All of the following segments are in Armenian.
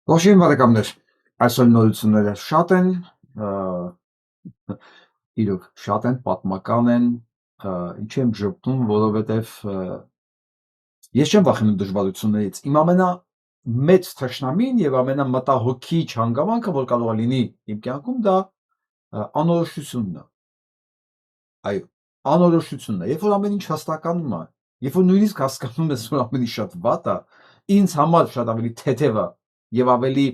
Ողջույն բարեկամներ, այսօր նորությունները շատ են, իրոք շատ են, պատմական են, ինչի եմ ժպտում, որովհետև ես չեմ վախենում դժվարություններից, իմ ամենամեծ թշնամին և ամենամտահոգիչ հանգամանքը, որ կարող է լինի իմ կյանքում, դա անորոշությունն է, այո, անորոշությունն է, երբ որ ամեն ինչ հաստատականում է, երբ որ նույնիսկ հասկանում ես, որ ամեն ինչ շատ վատ է, ինձ համար շատ ավելի թեթև է և ավելի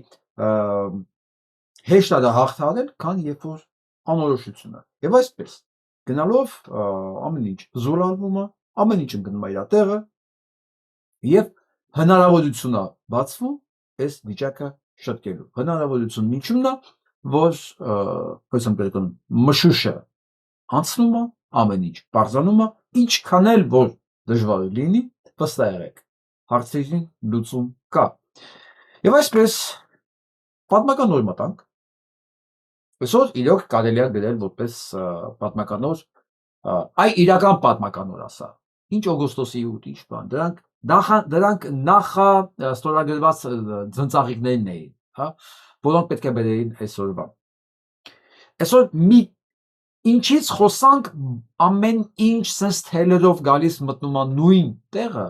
հեշտ է դա հաղթահարել, քան երբ որ անորոշություն է։ Եվ այսպես, գնալով ամեն ինչ զորալվում է, ամեն ինչ ընկնում է իր տեղը և հնարավորություն է բացվում այս վիճակը շտկելու։ Հնարավորությունն ինչու՞մն է, որ հույս եմ կրկնում, մշուշը անցնում է, ամեն ինչ պարզանում է, ինչքան էլ որ դժվար լինի, վստահ եղեք, հարցերին լուծում կա։ Եվ այսպես, պատմական օր մտանք, այսօր իրոք կարելի է գրել որպես պատմական օր, այ իրական պատմական օր ասա, ինչ օգոստոսի 8, ինչ բան, դրանք նախաստորագրված ձնծաղիկներն էին, որոնք պետք է բերեին այսօրվա։ Այսօր մի ինչից խոսանք, ամեն ինչ սենց թելերով գալիս մտնում է նույն տեղը,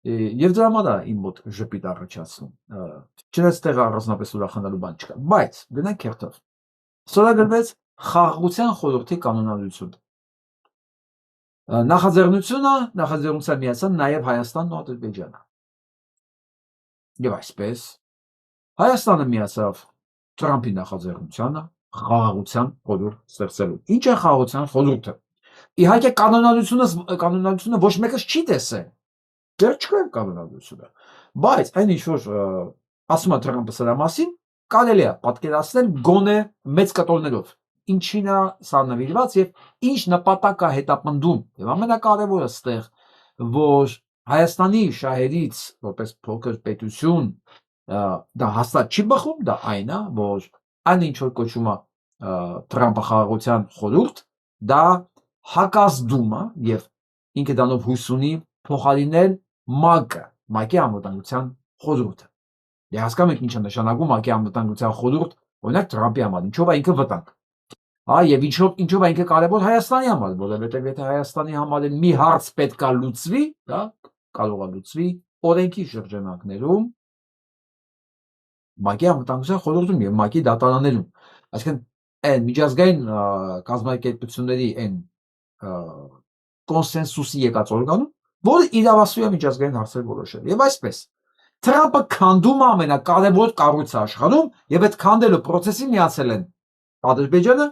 և դրա համար է իմ մոտ ժպիտ առաջացնում, չնայած տեղը առանձնապես ուրախանալու բան չկա, բայց գնանք հերթով։ Ստորագրվեց Խաղաղության խորհրդի կանոնադրությունը։ Նախաձեռնության միացան նաև Հայաստանն ու Ադրբեջանը։ Եվ այսպես Հայաստանը միացավ Թրամփի նախաձեռնությանը Խաղաղության խորհուրդ ստեղծելու։ Ինչ է Խաղաղության խորհուրդը։ Իհարկե կանոնադրությունը ոչ մեկս չի տեսել, դեռ չկա կանոնադրությունը, բայց այն ինչ որ ասում է Թրամփը սրա մասին, կարելի է պատկերացնել գոնե մեծ կտորներով, ինչին է սա նվիրված և ինչ նպատակ է հետապնդում, և ամենակարևորը ստեղ, որ Հայաստանի շահերից որպես փոքր պետություն դա հաստատ չի բխում, դա այն է, որ այն ինչ որ կոչվում է Թրամփը Խաղաղության խորհուրդ, դա հակազդում է և ինքը դրանով հույս ունի փոխարինել ՄԱԿ-ի անվտանգության խորհուրդը։ Եվ հասկանում եք ինչ է նշանակում ՄԱԿ-ի անվտանգության խորհուրդ, օրինակ Թրամփի համար, ինչով է ինքը վտանգ։ Եվ ինչով է ինքը կարևոր Հայաստանի համար, որովհետև եթե Հայաստանի համար մի հարց պետք է լուծվի, դա կարող է լուծվի օրենքի շրջանակներում, ՄԱԿ-ի անվտանգության խորհրդում և ՄԱԿ-ի դատարաններում, այսինքն այն միջազգային կազմակերպությունների այն կոնսենսուսի եկած օրգանում, որը իրավասու է միջազգային հարցեր որոշել։ Եվ այսպես, Թրամփը քանդում է ամենակարևոր կառույցը աշխարհում, և այդ քանդելու պրոցեսին միացել են Ադրբեջանը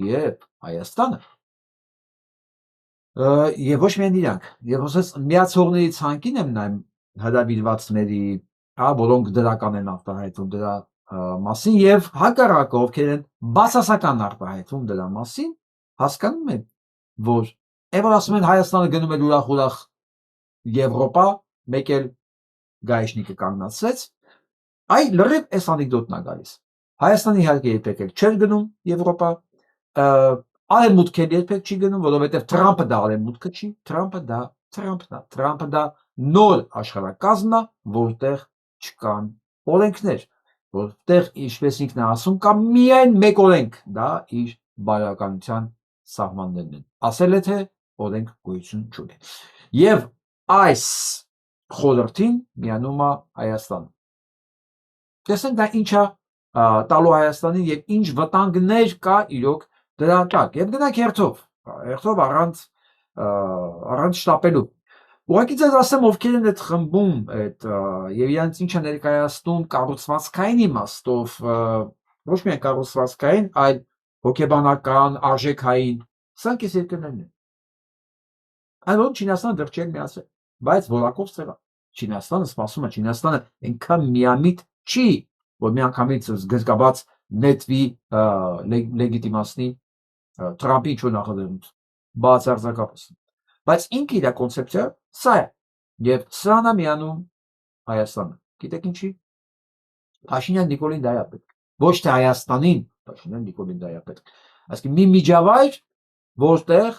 և Հայաստանը։ Եվ ոչ միայն իրանք, և ոսպես միացողների ցանկին եմ նայում հրավիրվածների, որոնք դրական են արտահայտվում դրա մասին, և հակառակը, ովքեր են բացասական արտահայտվում դրա մասին, հասկանում են, որ այն որ ասում են Հայաստանը գնում է ուրախ Եվրոպա, մեկ էլ գայշնիկը կանգնացրեց, այ լրիվ այս անեկդոտն է գալիս։ Հայաստանը իհարկե երբեք էլ չէր գնում Եվրոպա, Արևմուտքը երբեք չի գնում, որովհետև Թրամփը դա արևմուտքը չի, Թրամփը դա Թրամփն է, Թրամփը դա նոր աշխարհակազմն է, որտեղ չկան օրենքներ, որտեղ, ինչպես ինքն է ասում, կա միայն մեկ օրենք, դա իր բարոյականության սահմաններն են։ Ասել է, թե օրենք գոյություն չունի։ Եվ այս խորհրդին միանում է Հայաստանը։ Տեսնենք դա ինչ է տալու Հայաստանին և ինչ վտանգներ կա իրոք դրա տակ։ Եվ գնանք հերթով առանց շտապելու։ Ուղղակի ձեզ ասեմ, ովքեր են այդ խմբում և իրանց ինչ է ներկայացնում կառուցվածքային իմաստով, ոչ միայն կառուցվածքային, այլ հոգեբանական, արժեքային, սրանք այս երկրներն են։ Այն որում Չինաստանը դեռ չի միացել, բայց որակով սև է։ Չինաստանը սպասում է, Չինաստանը այնքան միամիտ չի, որ միանգամից զգրկաբաց նետվի լեգիտիմացնի Թրամփի ինչ-որ նախաձեռնություն, բացարձակապես։ Բայց ինքը իր կոնցեպցիա սա է, և սրան է միանում Հայաստանը։ Գիտեք ինչի։ Փաշինյան Նիկոլին դա է պետք, ոչ թե Հայաստանին, Փաշինյան Նիկոլին դա է պետք։ Այսինքն մի միջավայր, որտեղ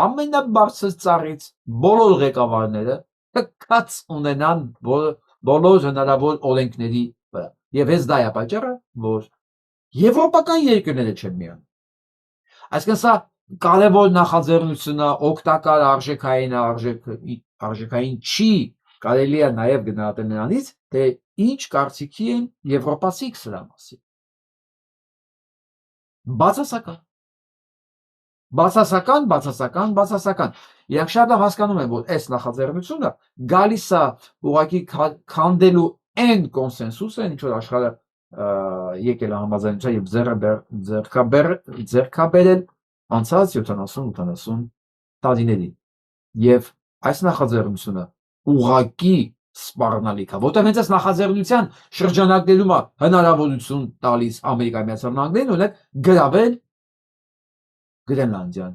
ամենաբարձր ծառից բոլոր ղեկավարները հկած ունենան բոլոր հնարավոր օրենքների վրա։ Եվ հենց դա է պատճառը, որ եվրոպական երկրները չեն միանում։ Այսինքն սա կարևոր նախաձեռնությունը, օգտակար արժեքային չի, կարելի է նաև գնահատել նրանից, թե ինչ կարծիքի են եվրոպացիք սրա մասին։ Բացասական։ Իրանք շատ լավ հասկանում են, որ այս նախաձեռնությունը գալիս է ուղղակի քանդելու այն կոնսենսուսը, ինչ որ աշխարհը եկել է համաձայնության եւ ձեռքաբերել անցած 70-80 տարիներին։ Եվ այս նախաձեռնությունը ուղղակի սպառնալիք է, որտեղ հենց այս նախաձեռնության շրջանակներում է հնարավորություն տալիս Ամերիկայի Միացյալ Նահանգներին օրինակ գրավել Գրենլանդիան,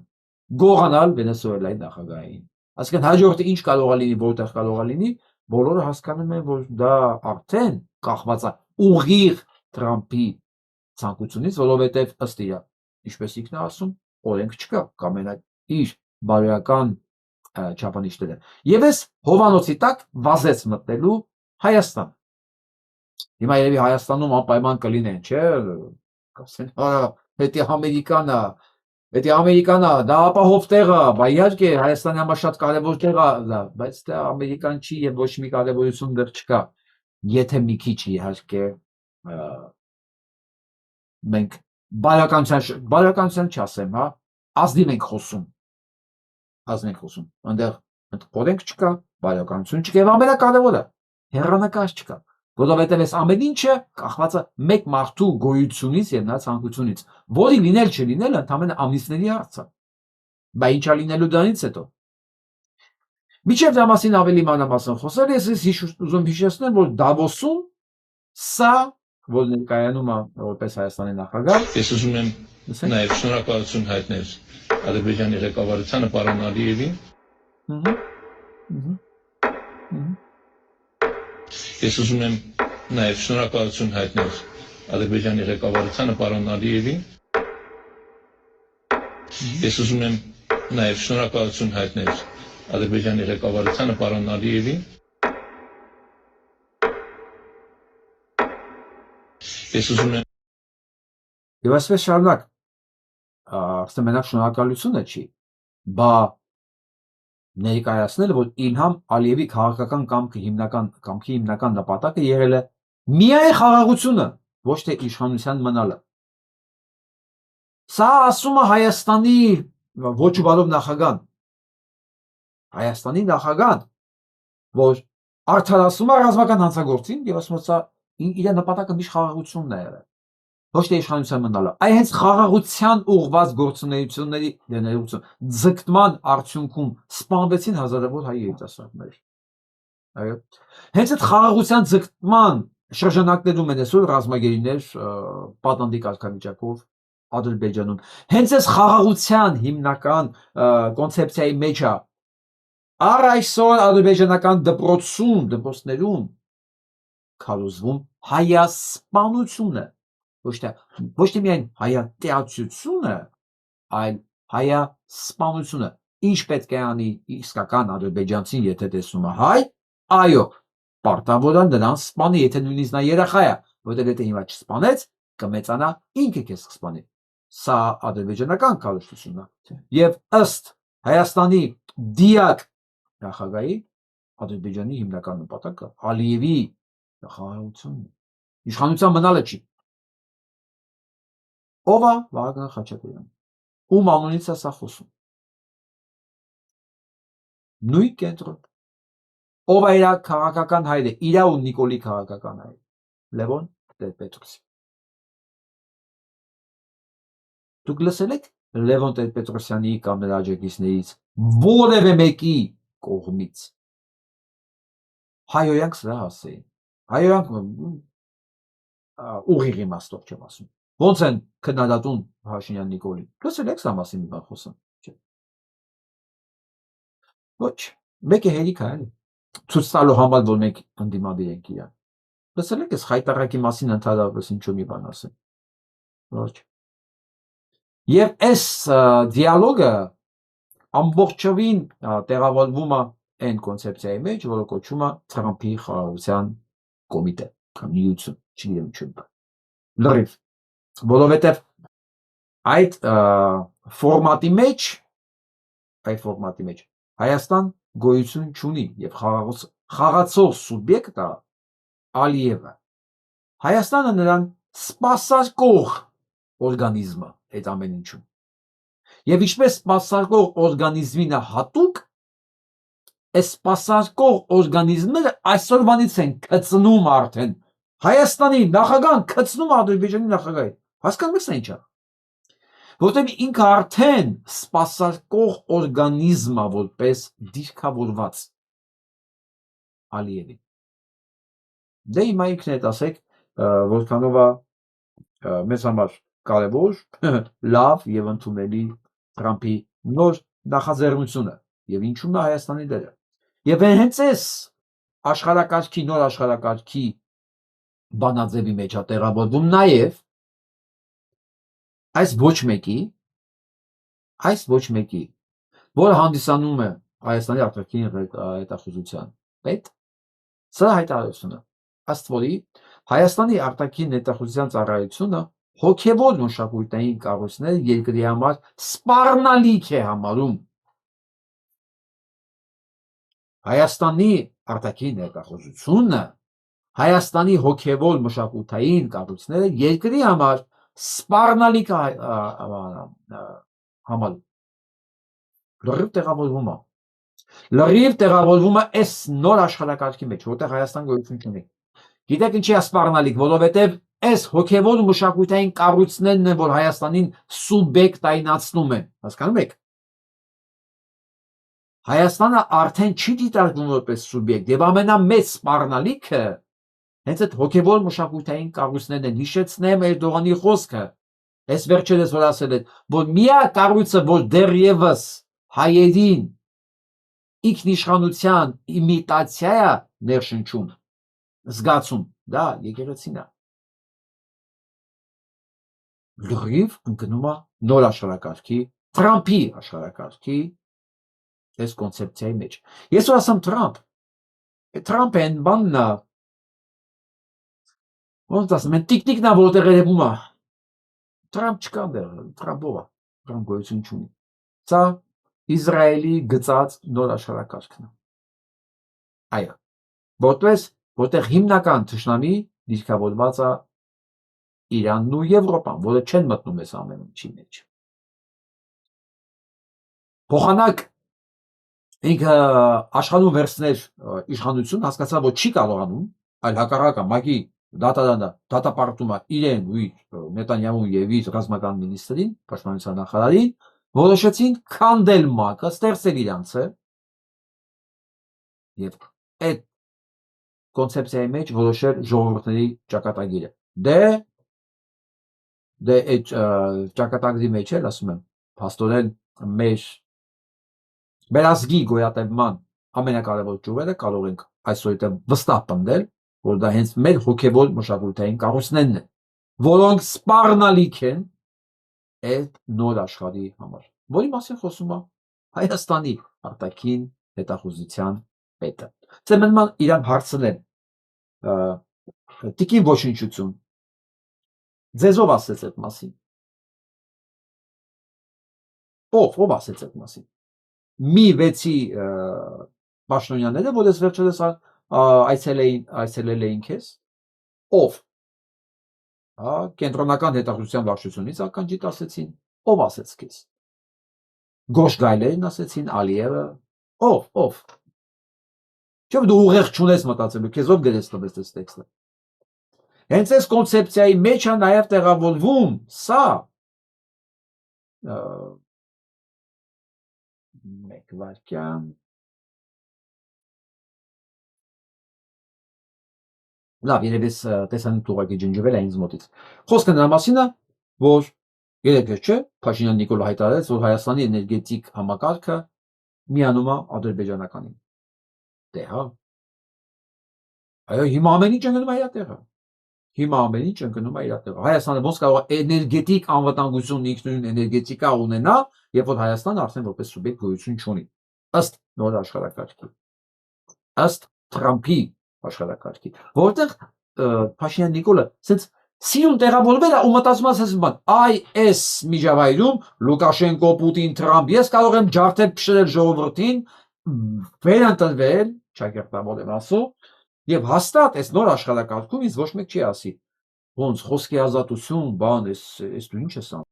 գողանալ Վենեսուելայի նախագահային։ Այսինքն հաջորդը ինչ կարող է լինի, որտեղ կարող է լինի, բոլորը հասկանում են, որ դա արդեն կախված է ուղիղ Թրամփի ցանկությունից, որովհետև ըստ իրա, ինչպես ինքն է ասում, օրենք չկա, կամ իր բարոյական չափանիշները։ Եվ այս հովանոցի տակ վազեց մտնելու Հայաստան։ Հիմա երևի Հայաստանում անպայման կլինեն, չէ՞, կասեն, Պետք է Ամերիկան է, դա ապահով տեղ է, բա իհարկե Հայաստանի համար շատ կարևոր տեղ է դա, բայց դա Ամերիկան չի եւ ոչ մի կարևորություն դեռ չկա։ Եթե մի քիչ իհարկե մենք բարոյականության չասեմ, հա, ազնիվ ենք խոսում, այնտեղ օրենք չկա, բարոյականություն չկա եւ ամենակարևորը հեռանկար չկա, որովհետեւ այս ամեն ինչը կախված է մեկ մարդու գոյությունից եւ նա ցանկությունից, որի լինել չլինելը ընդհանրապես ամիսների հարց է։ Բա ինչա լինելու դրանից հետո։ Միջև դրա մասին ավելի մանրամասն խոսել, ես ուզում հիշեցնել, որ Դավոսում սա, որ ներկայանում է որպես Հայաստանի նախագահ, ես ուզում եմ նաև շնորհակալություն հայտնել Ադրբեջանի ղեկավարությանը, պարոն Ալիևին։ Ես ուզում եմ նաև շնորհակալություն հայտնել Ադրբեջանի ղեկավարությանը, պարոն Ալիևին։ Ես ուզում եմ նաև շնորհակալություն հայտնել Ադրբեջանի ղեկավարությանը, պարոն Ալիևին։ Ես ուզում եմ Եվ այսպես շարունակ, ասեմ մենակ շնորհակալությունը չի, բա ներկայացնել, որ Իլհամ Ալիևի քաղաքական կամքի հիմնական նպատակը եղել է միայն խաղաղությունը, ոչ թե իշխանության մնալը։ Սա ասում է Հայաստանի ոչ բալով նախագահան, որ արդարացում է ռազմական հանցագործին եւ ասում է սա իր նպատակը միշտ խաղաղությունն է եղել, ոչ թե իշխանության մնալը։ Այ հենց խաղաղության ուղղված գործունեությունների ձգտման արդյունքում սպանվեցին հազարավոր հայ երիտասարդներ։ Այո, հենց այդ խաղաղության ձգտման շրջանակներում են այսօր ռազմագերիներ պատանդի կարգավիճակով Ադրբեջանում։ Հենց այս խաղաղության հիմնական կոնցեպցիայի մեջ է առ այսօր ադրբեջանական դպրոցներում քարոզվում հայասպանությունը, ոչ թե միայն հայատյացությունը, այլ հայասպանությունը։ Ինչ պետք է անի իսկական ադրբեջանցին, եթե տեսնում է հայ, այո, պարտավոր է նրան սպանի, եթե նույնիսկ նա երեխա է, որտեղ եթե հիմա չսպանեց, կմեծանա ինքը քեզ կսպանի։ Սա ադրբեջանական քարոզությունն է։ Եվ ըստ Հայաստանի դիակ նախագահի, Ադրբեջանի հիմնական նպատակը Ալիևի խաղաղությունն է, իշխանության մնալը չի։ Ով է Վահագն Խաչատրյանը, ում անունից է սա խոսում։ Նույն կենտրոն։ Ով է իր քաղաքական հայրը, իր ու Նիկոլի քաղաքական հայրը, Լևոն Տեր-Պետրոսյան։ Դուք լսել եք Լևոն Տեր-Պետրոսյանի կամ նրա աջակիցներից որևէ մեկի կողմից հայոյանք սրա հասեին։ Հայոյանք ուղիղ իմաստով չեմ ասում։ Ոնց են քննադատում Փաշինյան Նիկոլին։ Լսել եք սա մասին մի բան խոսում։ Ոչ, մեկը հերիք է, էլի։ Ցույց տալու համար, որ մենք ընդդիմադիր ենք իրան։ Լսել եք այս խայտարակի մասին ընդհանրապես ինչու մի բան ասեմ։ Ոչ։ Եվ այս դիալոգը ամբողջովին տեղավորվում է այն կոնցեպցիայի մեջ, որը կոչվում է Թրամփի խաղաղության կոմիտե։ Նյութոն, չգիտեմ ինչ բան։ Լրիվ, որովհետև այդ ֆորմատի մեջ Հայաստան գոյություն չունի եւ խաղացող սուբյեկտը Ալիևը։ Հայաստանը նրան սպասարկող օրգանիզմը այդ ամեն ինչում։ Եվ ինչպես սպասարկող օրգանիզմինը հատուկ, այս սպասարկող օրգանիզմները այսօրվանից են կծնում արդեն Հայաստանի նախագահան կծնում Ադրբեջանի նախագահի։ Հասկանում եք ինչա։ Որտեղ ինքը արդեն սպասարկող օրգանիզմը որպես դիրքավորված Ալիևին։ Դե հիմա ինքն է ասեք, որքանով է մեզ համար կարևոր, լավ եւ ընդունելի Թրամփի նոր նախաձեռնությունը եւ ինչու՞մ է Հայաստանի դերը։ Եվ հենց այս աշխարհակարգի նոր աշխարհակարգի բանաձևի մեջ է տեղավորվում նաեւ այս ոչ մեկի, որը հանդիսանում է Հայաստանի արտաքին հետախուզության պետ, սա հայտարարությունը, ըստ որի Հայաստանի արտաքին հետախուզության ծառայությունը հոգևոր մշակութային կառույցները երկրի համար սպառնալիք է համարում։ Հայաստանի արտաքին հետախուզությունը Հայաստանի հոգևոր մշակութային կառույցները երկրի համար սպառնալիք համարում։ Լրիվ տեղավորվում է այս նոր աշխարհակարգի մեջ, որտեղ Հայաստան գոյություն չունի։ Գիտեք ինչի է սպառնալիք, որովհետև այս հոգևոր մշակութային կառույցներն են, որ Հայաստանին սուբյեկտայնացնում են, հասկանում եք։ Հայաստանը արդեն չի դիտարկվում որպես սուբյեկտ, եւ ամենամեծ սպառնալիքը հենց այդ հոգևոր մշակութային կառույցներն են։ Հիշեցնեմ Էրդողանի խոսքը, այս վերջերս որ ասել է, որ միակ կառույցը, որ դեռևս հայերին ինքնիշխանության իմիտացիա է ներշնչում, զգացում, դա եկեղեցին է։ Լրիվ ընկնում է նոր աշխարհակարգի, Թրամփի աշխարհակարգի այս կոնցեպցիայի մեջ։ Ես որ ասեմ Թրամփը այն բանն է, ոնց ասեմ, այն տիկնիկն է, որտեղ երևում է։ Թրամփ չկա դեռ, Թրամփով է, Թրամփ գոյություն չունի։ Սա Իսրայելի գծած նոր աշխարհակարգն է։ Այո, որտեղ հիմնական թշնամի դիրքավորված է Իրանն ու Եվրոպան, որը չեն մտնում այս ամեն ինչի մեջ։ Փոխանակ ինքը աշխարհում վերցներ իշխանություն, հասկացավ, որ չի կարողանում, այլ հակառակը ՄԱԿ-ի դատապարտում է իրեն ու Նետանյահուն եւ իր ռազմական մինիստրին, պաշտպանության նախարարին, որոշեցին քանդել ՄԱԿ-ը, ստեղծել իրանցը եւ այդ կոնցեպցիայի մեջ որոշել ժողովուրդների ճակատագիրը։ Դե այդ ճակատագրի մեջ էլ ասում եմ, փաստորեն մեր ազգի գոյատևման ամենակարևոր ճյուղերը կարող ենք այսօր վստահ պնդել, որ դա հենց մեր հոգևոր մշակութային կառույցներն են, որոնք սպառնալիք են այդ նոր աշխարհի համար, որի մասին խոսում է Հայաստանի արտաքին հետախուզության պետը։ Ծեմենման իրան հարցնեն, տիկին ոչնչություն, ձեզով ասեց այդ մասին։ Ով ասեց այդ մասին։ Մի 6-ի պաշտոնյաները, որ ես վերջերս այցելել էին քեզ, ով կենտրոնական հետախուզության վարչությունից ականջիդ ասեցին, ով ասեց քեզ։ Գոշ գայլերն ասեցին, Ալիևը, ով։ Չէ՞ դու ուղեղ չունես մտածելու, քեզ ով գրեց տվեց այս տեքստը։ Հենց այս կոնցեպցիայի մեջ է նաև տեղավորվում սա մեկ վայրկյան լավ, երևի տեսանյութ ուղղակի ջնջվել է ինձ մոտից։ Խոսքը նրա մասին է, որ երեքեր չէ, Փաշինյան Նիկոլ հայտարարեց, որ Հայաստանի էներգետիկ համակարգը միանում է ադրբեջանականին։ Դե հա։ Այո, հիմա ամեն ինչ ընկնում է իր տեղը։ Հայաստանը ոնց կարող է էներգետիկ անվտանգություն ինքնուրույն էներգետիկա ունենա, երբ որ Հայաստանը արդեն որպես սուբյեկտ գոյություն չունի։ Ըստ նոր աշխարհակարգի, ըստ Թրամփի աշխարհակարգի, որտեղ Փաշինյան Նիկոլը սենց սիրուն տեղավորվել է ու մտածում ես բան այ էս միջավայրում Լուկաշենկո, Պուտին, Թրամփ ես կարող եմ ջարդել փշրել ժողովրդին վերընտրվել, ճակերտավոր եմ ասում, եւ հաստատ այս նոր աշխատակարգում ինձ ոչ մեկ չի ասի ոնց խոսքի ազատություն, բան, էս դու ինչ ես անում,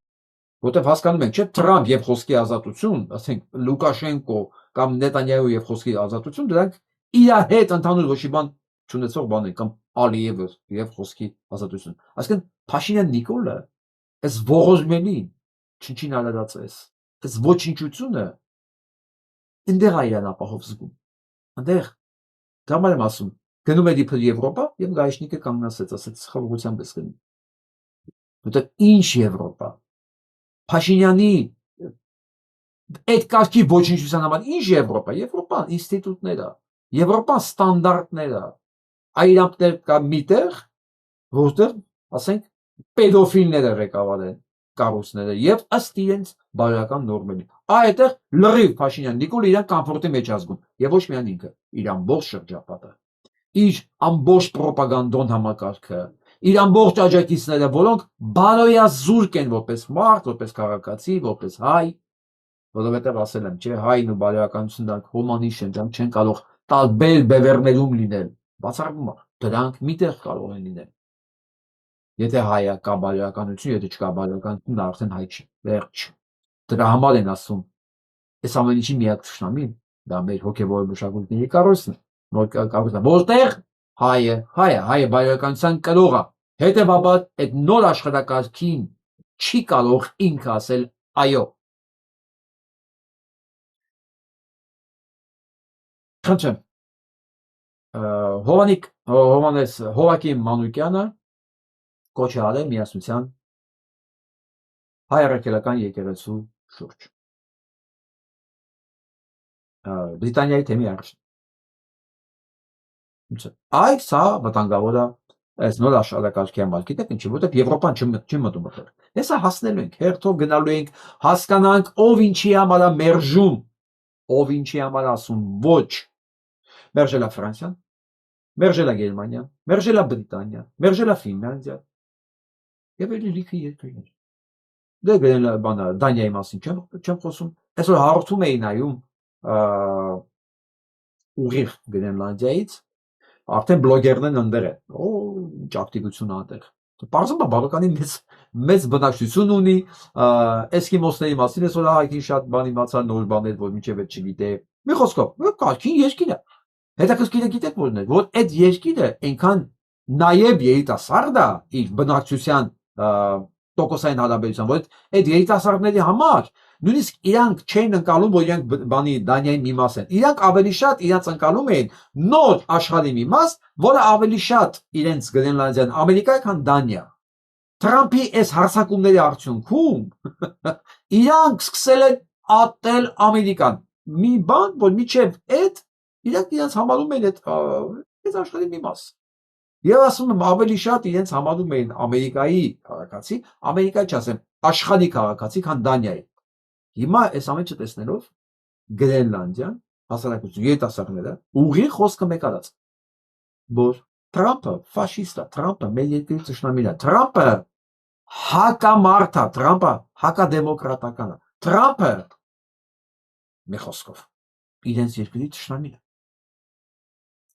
որտեվ հասկանում ենք, չէ՞, Թրամփ եւ խոսքի ազատություն, ասենք Լուկաշենկո կամ Նետանյահու եւ խոսքի ազատություն, դրանք իր հետ ընդհանուր ոչ մի բան չունեցող բան են, կամ Ալիևը եւ խոսքի ազատություն։ Այսինքն Փաշինյան Նիկոլը այս ողորմելին չնչին արարածես, այս ոչինչությունը այնտեղ է իրան ապահով զգում։ Այնտեղ դրամալ եմ ասում, գնում է դիպել Եվրոպա եւ գայշնիկը կանգնացած, ասած խաղաղությամբ ես գնում։ Որտեղ ինչ Եվրոպա։ Փաշինյանի այդ կարգի ոչինչության համար ինչ Եվրոպա, Եվրոպան ինստիտուտներ է, Եվրոպան ստանդարտներ է, այրամներ կա միտեղ, որտեղ, ասենք, պեդոֆիլները ղեկավար են կառույցները եւ ըստ իրենց բարոյական նորմերի։ Այդտեղ լրիվ Փաշինյան Նիկոլը իրան կոմֆորտի մեջ ազգում եւ ոչ միայն ինքը, իր ամբողջ շրջապատը, իր ամբողջ ռոպագանդոն համակարգը, իր ամբողջ աջակիցները, որոնք բարոյազուրկ են որպես մարդ, որպես քաղաքացի, որպես հայ, որովհետեւ ասել եմ, չէ, հայն ու բարոյականությունը հոմանիշ են, դրանք չեն կարող տարբեր բևեռներում լինել, բացառվում է, դրանք միտեղ կարող են լինել։ Եթե հայը կա բարոյականություն, եթե չկա բարոյականություն, դա արդեն հայ չի, վերջ։ Դրա համար են ասում, այս ամեն ինչի միակ թշնամին, դա մեր հոգևոր մշակույթների կառույցն է, որտեղ հայը բարոյականության կրող է, հետևաբար այդ նոր աշխատակարգին չի կարող ինքը ասել այո։ Խնդրեմ, Հովակի Մանուկյանը կոչ է արել միասնության հայ առաքելական եկեղեցու շուրջ։ Բրիտանիայի թեմի առաջ։ Այդ սա վտանգավոր է այս նոր աշխատակարգի համար, գիտեք ինչի, որտեղ Եվրոպան չի մտնում այդտեղ։ Հեսա հասնելու ենք, հերթով գնալու ենք, հասկանանք ով ինչի համար է մերժում, ով ինչի համար ասում ոչ։ Մերժել է Ֆրանսիան, մերժել է Գերմանիան, մերժել է Բրիտանիան, մերժել է Ֆինլանդիան եւ այլ լիքը երկրներ։ Դե գնել բանը Դանիայի մասին չեմ խոսում։ Այսօր հաղորդում էի նայում ուղիղ Գրենլանդիայից, արդեն բլոգերներն ընդեր են։ Օ, ինչ ակտիվություն է այնտեղ։ Պարզվում է բավականին մեծ բնակչություն ունի, էսկիմոսների մասին այսօր հայկին շատ բան իմացա, նոր բաներ, որ մինչև այդ չգիտե։ Մի խոսքով, կարգին երկիր է։ Հետաքրքիրը գիտեք որն է, որ այդ երկիրը այնքան նաև երիտասարդ է իր բնակչության տոկոսային հարաբերության, որ այդ երիտասարդների համար նույնիսկ իրանք չեն ընկալում, որ իրանք բանի Դանիայի մի մաս են։ Իրանք ավելի շատ իրանք ընկալում էին նոր աշխարհի մի մաս, որը ավելի շատ իրենց Գրենլանդիան Ամերիկա է, քան Դանիա։ Թրամփի այս հարձակումների արդյունքում իրանք սկսել են ատել Ամերիկան։ Մի բան, որ միջև այդ իրանք իրենց համարում են այդ աշխարհի մի մաս։ Եվ ասում եմ ավելի շատ իրենց համարում էին Ամերիկայի քաղաքացի, Ամերիկայի չասեմ, աշխարհի քաղաքացի, քան Դանիայի։ Հիմա այս ամենը տեսնելով Գրենլանդիան, հասարակություն երիտասարդները ուղիղ խոսքը մեկ արած, որ Թրամփը ֆաշիստ է, Թրամփը մեր երկրի թշնամին է, Թրամփը հակամարդ է, Թրամփը հակադեմոկրատական է, Թրամփը մի խոսքով իրենց երկրի թշնամին է։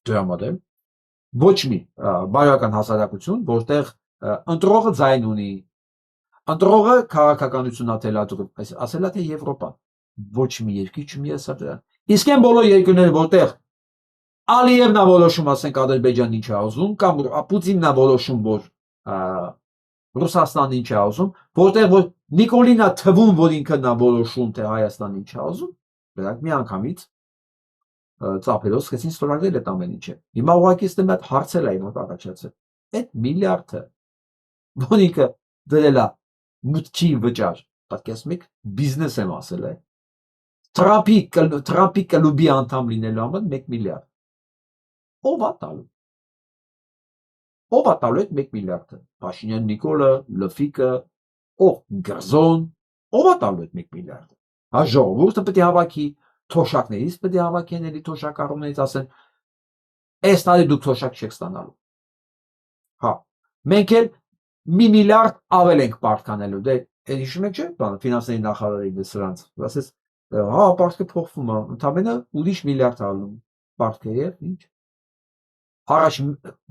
Դրա համար ոչ մի բարոյական հասարակություն, որտեղ ընտրողը ձայն ունի, ընտրողը քաղաքականություն աթելադրում, ասել է թե Եվրոպան, ոչ մի երկիր չունի ասա դրան։ Իսկ այն բոլոր երկրները, որտեղ Ալիևն է որոշում, ասենք Ադրբեջանն ինչ է ուզում, կամ Պուտինն է որոշում, որ Ռուսաստանն ինչ է ուզում, որտեղ որ Նիկոլին է թվում, որ ինքն է որոշում, թե Հայաստանն ինչ է ուզում, դրանք մի անգամից ծափերով սկսեցին ստորագրել այդ ամեն ինչը։ Հիմա ուղղակի ստեմ այդ հարցել է իմ առաջացել։ Այդ միլիարդը, որ ինքը դրել է մուտքի վճար, պատկերացնում եք, բիզնես եմ ասել է։ Թրամփի կլուբի անդամ լինելու համար 1 միլիարդ։ Ո՞վ է տալու։ Ո՞վ է տալու այդ 1 միլիարդը։ Փաշինյան Նիկոլը, Լֆիկը, ով Գրզոն, ով է տալու այդ 1 միլիարդը։ Հա ժողովուրդը պետք է հավաքի, թոշակներից պետք է հավաքեն էլի թոշակառուներից ասեն, այս տարի դուք թոշակ չեք ստանալու։ Հա, մենք էլ մի միլիարդ ավել ենք պարտկանելու, դե հիշում եք չէ, բանը ֆինանսների նախարարի սրանց, ասես հա, պարտքը փոխվում է, ընդամենը ուրիշ միլիարդ ալնում պարտքը եւ ինչ։ Առաջ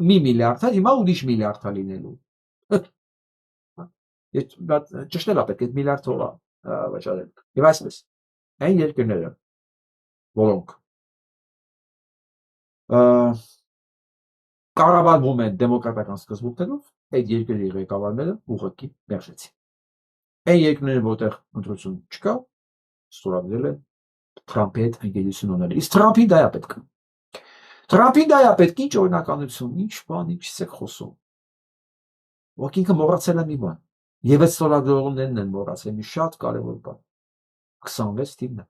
մի միլիարդ է, հիմա ուրիշ միլիարդ է լինելու։ Ճշտել է պետք է միլիարդ թողա վճարել։ Եվ այսպես, այն երկրները, որոնք կառավարվում են դեմոկրատական սկզբունքներով, այդ երկրի ղեկավարները ուղղակի մերժեցին։ Այն երկրները, որտեղ ընտրություն չկա, ստորագրել են Թրամփի հետ ընկերություն ունենալը։ Իսկ Թրամփին դա է պետք։ Թրամփին դա է պետք, ինչ օրինականություն, ինչ բան, ինչից եք խոսում։ Ո՞ք ինքը մոռացել է մի բան։ Եվ այդ ստորագրողներն են մոռացել մի շատ կարևոր բան։ 26 թիվն է։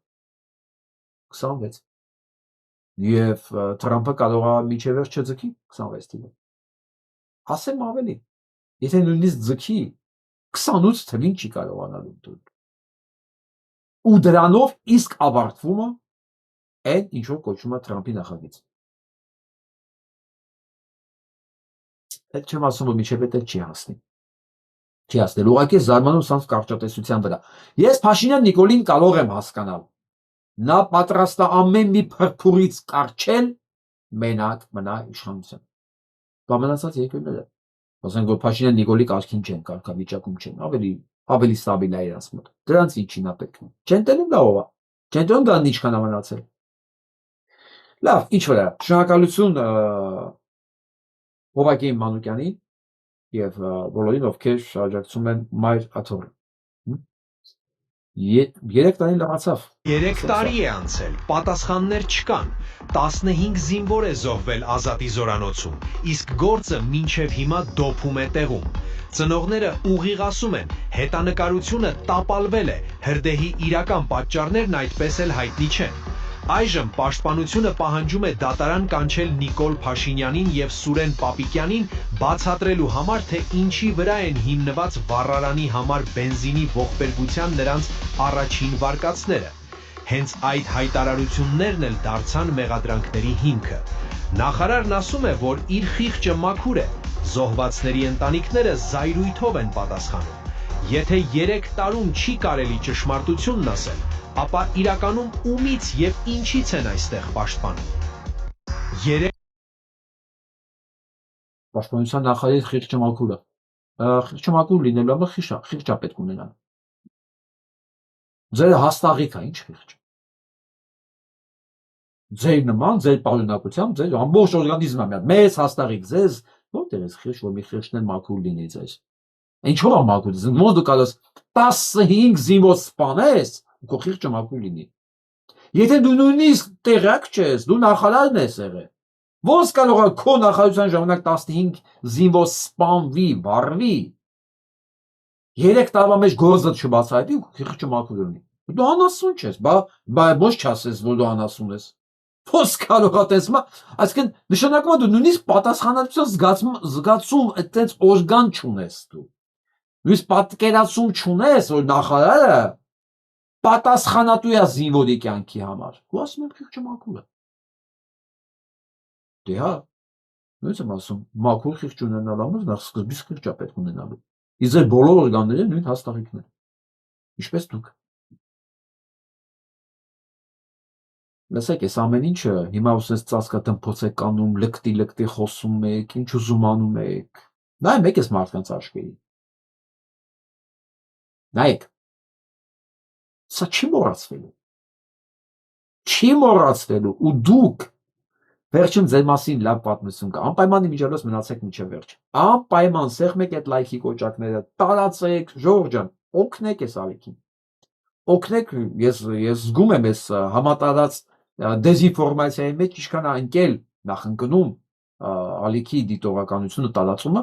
26։ Եվ Թրամփը կարող է միջև վերջ չձգի 26 թիվը։ Ասեմ ավելի, եթե նույնիսկ ձգի 28 թվին չի կարողանալու դու։ Ու դրանով իսկ ավարտվում է այն ինչ որ կոչվում է Թրամփի նախագիծ։ Այդ չեմ ասում, որ միջև այդ չի հասնի։ Չի հասնել, ուղղակի զարմանում սանց կարճատեսության վրա։ Ես Փաշինյան Նիկոլին կարող եմ հասկանալ։ Նա պատրաստ է ամեն մի փրփուրից կարճել մենակ մնա իշխանության։ Կամենացած երկրները։ Ասենք որ Փաշինյան Նիկոլի կարգին չեն, կարգավիճակում չեն, ավելի ստաբիլ է իրաց մոտ։ Դրանց ինչին է պետք։ Չեն տենում դա ով է։ Չեն տենում դա ինչքան է մնացել։ Լավ, ինչ վրա։ Շնորհակալություն Հովակի Մանուկյանին եւ բոլորին, ովքեր աջակցում են Մայր Աթոռին։ 3 տարի լրացավ։ 3 տարի է անցել, պատասխաններ չկան, 15 զինվոր է զոհվել Ազատի զորանոցում, իսկ գործը մինչև հիմա դոփում է տեղում։ Ծնողները ուղիղ ասում են, հետանկարությունը տապալվել է, հրդեհի իրական պատճառներն այդպես էլ հայտնի չեն։ Այժմ պաշտպանությունը պահանջում է դատարան կանչել Նիկոլ Փաշինյանին եւ Սուրեն Պապիկյանին բացատրելու համար, թե ինչի վրա են հիմնված վառարանի համար բենզինի ողբերգության նրանց առաջին վարկածները։ Հենց այդ հայտարարություններն էլ դարձան մեղադրանքների հիմքը։ Նախարարն ասում է, որ իր խիղճը մաքուր է, զոհվածների ընտանիքները զայրույթով են պատասխանում։ Եթե 3 տարում չի կարելի ճշմարտությունն ասել, ապա իրականում ումից եւ ինչից են այստեղ պաշտպանում։ Պաշտպանության նախարարի խիղճը մաքուր է։ Խիղճը մաքուր լինելու համար խիղճա պետք ունենալ։ Ձեր հաստաղիկ է, ինչ խիղճ։ Ձեր նման, ձեր պարունակությամբ, ձեր ամբողջ օրգանիզմը մի հատ մեծ հաստաղիկ, ձեզ որտեղ է խիղճ, որ մի խիղճն մաքուր լինի ձեզ։ Ինչո՞վ է մաքուր։ Ոնց դու կարող ես 15 զինվոր սպանես, ու քո խիղճը մաքուր լինի։ Եթե դու նույնիսկ տեղյակ չես, դու նախարարն ես եղել։ Ոնց կարող է քո նախարարության ժամանակ 15 զինվոր սպանվի, վառվի։ 3 տարվա մեջ գործը չբացահայտի, խիղճը մաքուր լինի։ Դու անասուն չես, բա ոչ չասես, որ դու անասուն ես։ Ոնց կարող է տեսնա, այսինքն նշանակում է դու նույնիսկ պատասխանատվության զգացում այդտենց օրգան չունես դու։ Նույնիսկ պատկերացում չունես, որ նախարարը պատասխանատու է զինվորի կյանքի համար։ Ու ասում եմ խիղճը մաքուր է։ Դե հա, նույնիսկ եմ ասում, մաքուր խիղճ ունենալ համար նախ սկզբից խիղճա պետք ունենալու։ Իսկ ձեր բոլոր օրգանները նույն հաստաղիկներ։ Ինչպես դուք։ Լսեք, այս ամեն ինչը հիմա ուսես ծածկա դմփոց եք անում, լկտի խոսում եք, ինչ ուզում անում եք։ Նայեք այս մարդկանց աչքերին։ Նայեք։ Սա չի մոռացվելու։ Չի մոռացվելու ու դուք վերջում ձեր մասին լավ պատմություն կա։ Անպայման իմիջիայլոց մնացեք մինչև վերջ։ Անպայման սեղմեք այդ լայքի կոճակները, տարածեք, Ժորժ ջան, օգնեք այս ալիքին։ Օգնեք, ես զգում եմ այս համատարած դեզինֆորմացիայի մեջ ինչքան է ընկել նախընկնում ալիքի դիտողականությունը տարածումը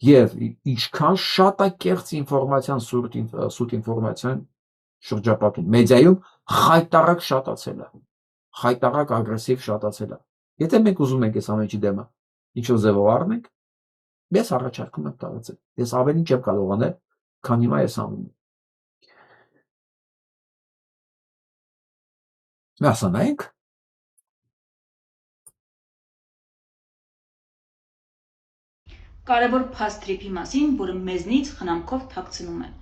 եւ ինչքան շատ է կեղծ ինֆորմացիան, սուտ ինֆորմացիան շրջապատում։ Մեդիայում խայտարակ շատացել է։ Խայտարակ ագրեսիվ շատացել է։ Եթե մենք ուզում ենք այս ամենի դեմը ինչ-որ ձևով առնենք, ես առաջարկում եմ տարածել։ Ես ավելի չեմ կարող անել, քան հիմա ես անում եմ։ Մասնայինք կարևոր փաստ տրիփի մասին, որը մեզնից խնամքով թաքցնում են։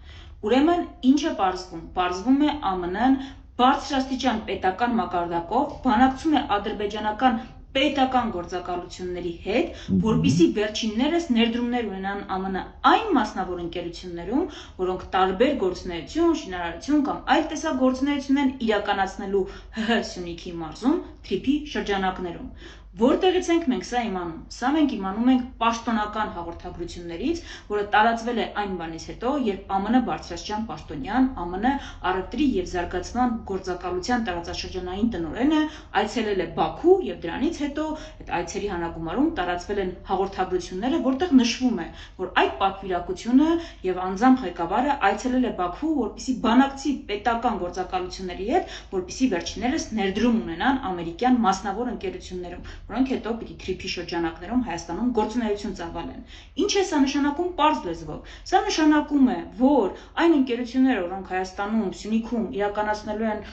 Ուրեմն ինչ է պարզվում։ Պարզվում է ԱՄՆ-ն բարձրաստիճան պետական մակարդակով բանակցում է ադրբեջանական պետական գործակալությունների հետ, որպիսի վերջիններս ներդրումներ ունենան ԱՄՆ այն մասնավոր ընկերություններում, որոնք տարբեր գործունեություն, շինարարություն կամ այլ տեսակ գործունեություն են իրականացնելու ՀՀ Սյունիքի մարզում թրիփի շրջանակներում։ Որտեղից ենք մենք սա իմանում։ Սա մենք իմանում ենք պաշտոնական հաղորդագրություններից, որը տարածվել է այն բանից հետո, երբ ԱՄՆ բարձրաստիճան պաշտոնյան, ԱՄՆ առևտրի եւ զարգացման գործակալության տարածաշրջանային տնօրենը այցելել է Բաքու եւ դրանից հետո այդ այցերի հանագումարում տարածվել են հաղորդագրությունները, որտեղ նշվում է, որ այդ պատվիրակությունը եւ անձամբ ղեկավարը այցելել է Բաքու, որպիսի բանակցի պետական գործակալությունների հետ, որպիսի վերջիններս ներդրում ունենան ամերիկյան մասնավոր ընկերություններում, որոնք հետո պիտի թրիփի շրջանակներում Հայաստանում գործունեություն ծավալեն։ Ինչ է սա նշանակում պարզ լեզվով։ Սա նշանակում է, որ այն ընկերությունները, որոնք Հայաստանում, Սյունիքում իրականացնելու են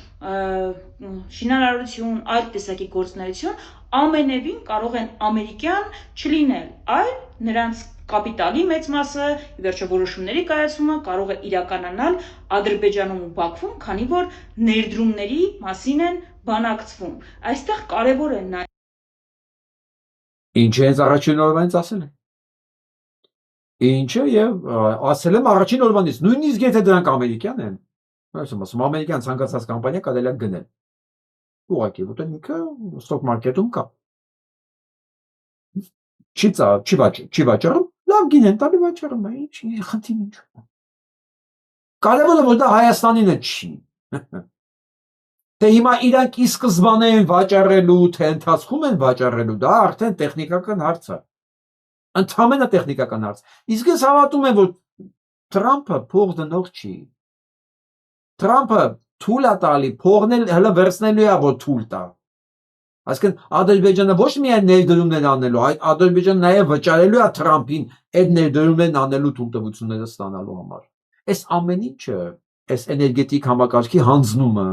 շինարարություն, այլ տեսակի գործունեություն, ամենևին կարող են ամերիկյան չլինել, այլ նրանց կապիտալի մեծ մասը, վերջը որոշումների կայացումը կարող է իրականանալ Ադրբեջանում ու Բաքվում, քանի որ ներդրումների մասին են բանակցվում։ Այստեղ կարևոր է նաև Ինչը հենց առաջին օրվանից ասել եմ։ Ինչը եւ ասել եմ առաջին օրվանից, նույնիսկ եթե դրանք ամերիկյան են, ասում ամերիկյան ցանկացած կամպանիա կարելի է գնել։ Ուղղակի, որտեղ ինքը stock market-ում կա։ Չի վաճառում, լավ գինեն տալի վաճառում, ինչ խնդիրն ինչ։ Կարևորը որ դա Հայաստանինը չի։ Թե հիմա իրանք ի սկզբանե են վաճառելու, թե ընթացքում են վաճառելու, դա արդեն տեխնիկական հարց է։ Ընդհանրապես տեխնիկական հարց։ Իսկ ես հավատում եմ, որ Թրամփը փող դնող չի։ Թրամփը թույլ է տալի, փողն էլ հələ վերցնելու է, որ թույլ տա։ Այսինքն Ադրբեջանը ոչ միայն ներդրումներ անելու, այլ Ադրբեջանը նաև վճարելու է Թրամփին այդ ներդրումներն անելու թույլտվությունները ստանալու համար։ Այս ամեն ինչը, այս էներգետիկ համակարգի հանձնումը,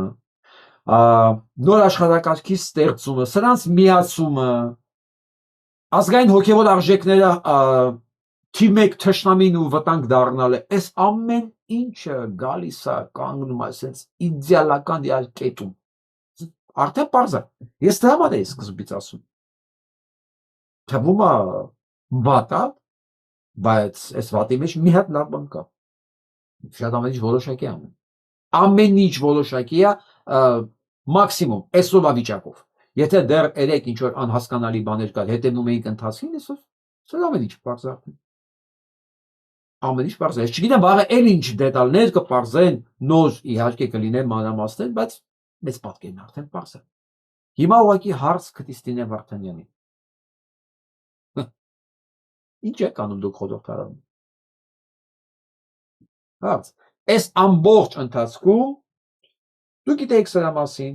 նոր աշխարհակարգի ստեղծումը, սրանց միացումը, ազգային հոգևոր արժեքները թիվ 1 թշնամին ու վտանգ դառնալը, այս ամեն ինչը գալիս է կանգնում է այսպես իդեալական իր կետում։ Արդեն պարզ է։ Ես դրա համար եմ սկզբից ասում։ Թվում է վատ է, բայց այս վատի մեջ մի հատ լավ բան կա։ Շատ ամեն ինչ որոշակի է։ Ամեն ինչ որոշակի է մաքսիմում այսօրվա վիճակով։ Եթե դեռ երեք ինչ որ անհասկանալի բաներ կար, հետևում էինք ընթացքին, այսօր սա ամեն ինչ պարզ է։ Ամեն ինչ պարզ է։ Ես չգիտեմ վաղը էլ ինչ դետալներ կպարզեն, նոր իհարկե կլինեն մանրամասներ, բայց մեծ պատկերն արդեն պարզ է։ Հիմա ուղղակի հարց Քրիստինե Վարդանյանի։ Ինչ եք անում դուք խորհրդարանում։ Հարց։ Այս ամբողջ ընթացքում դուք գիտեք սրա մասին,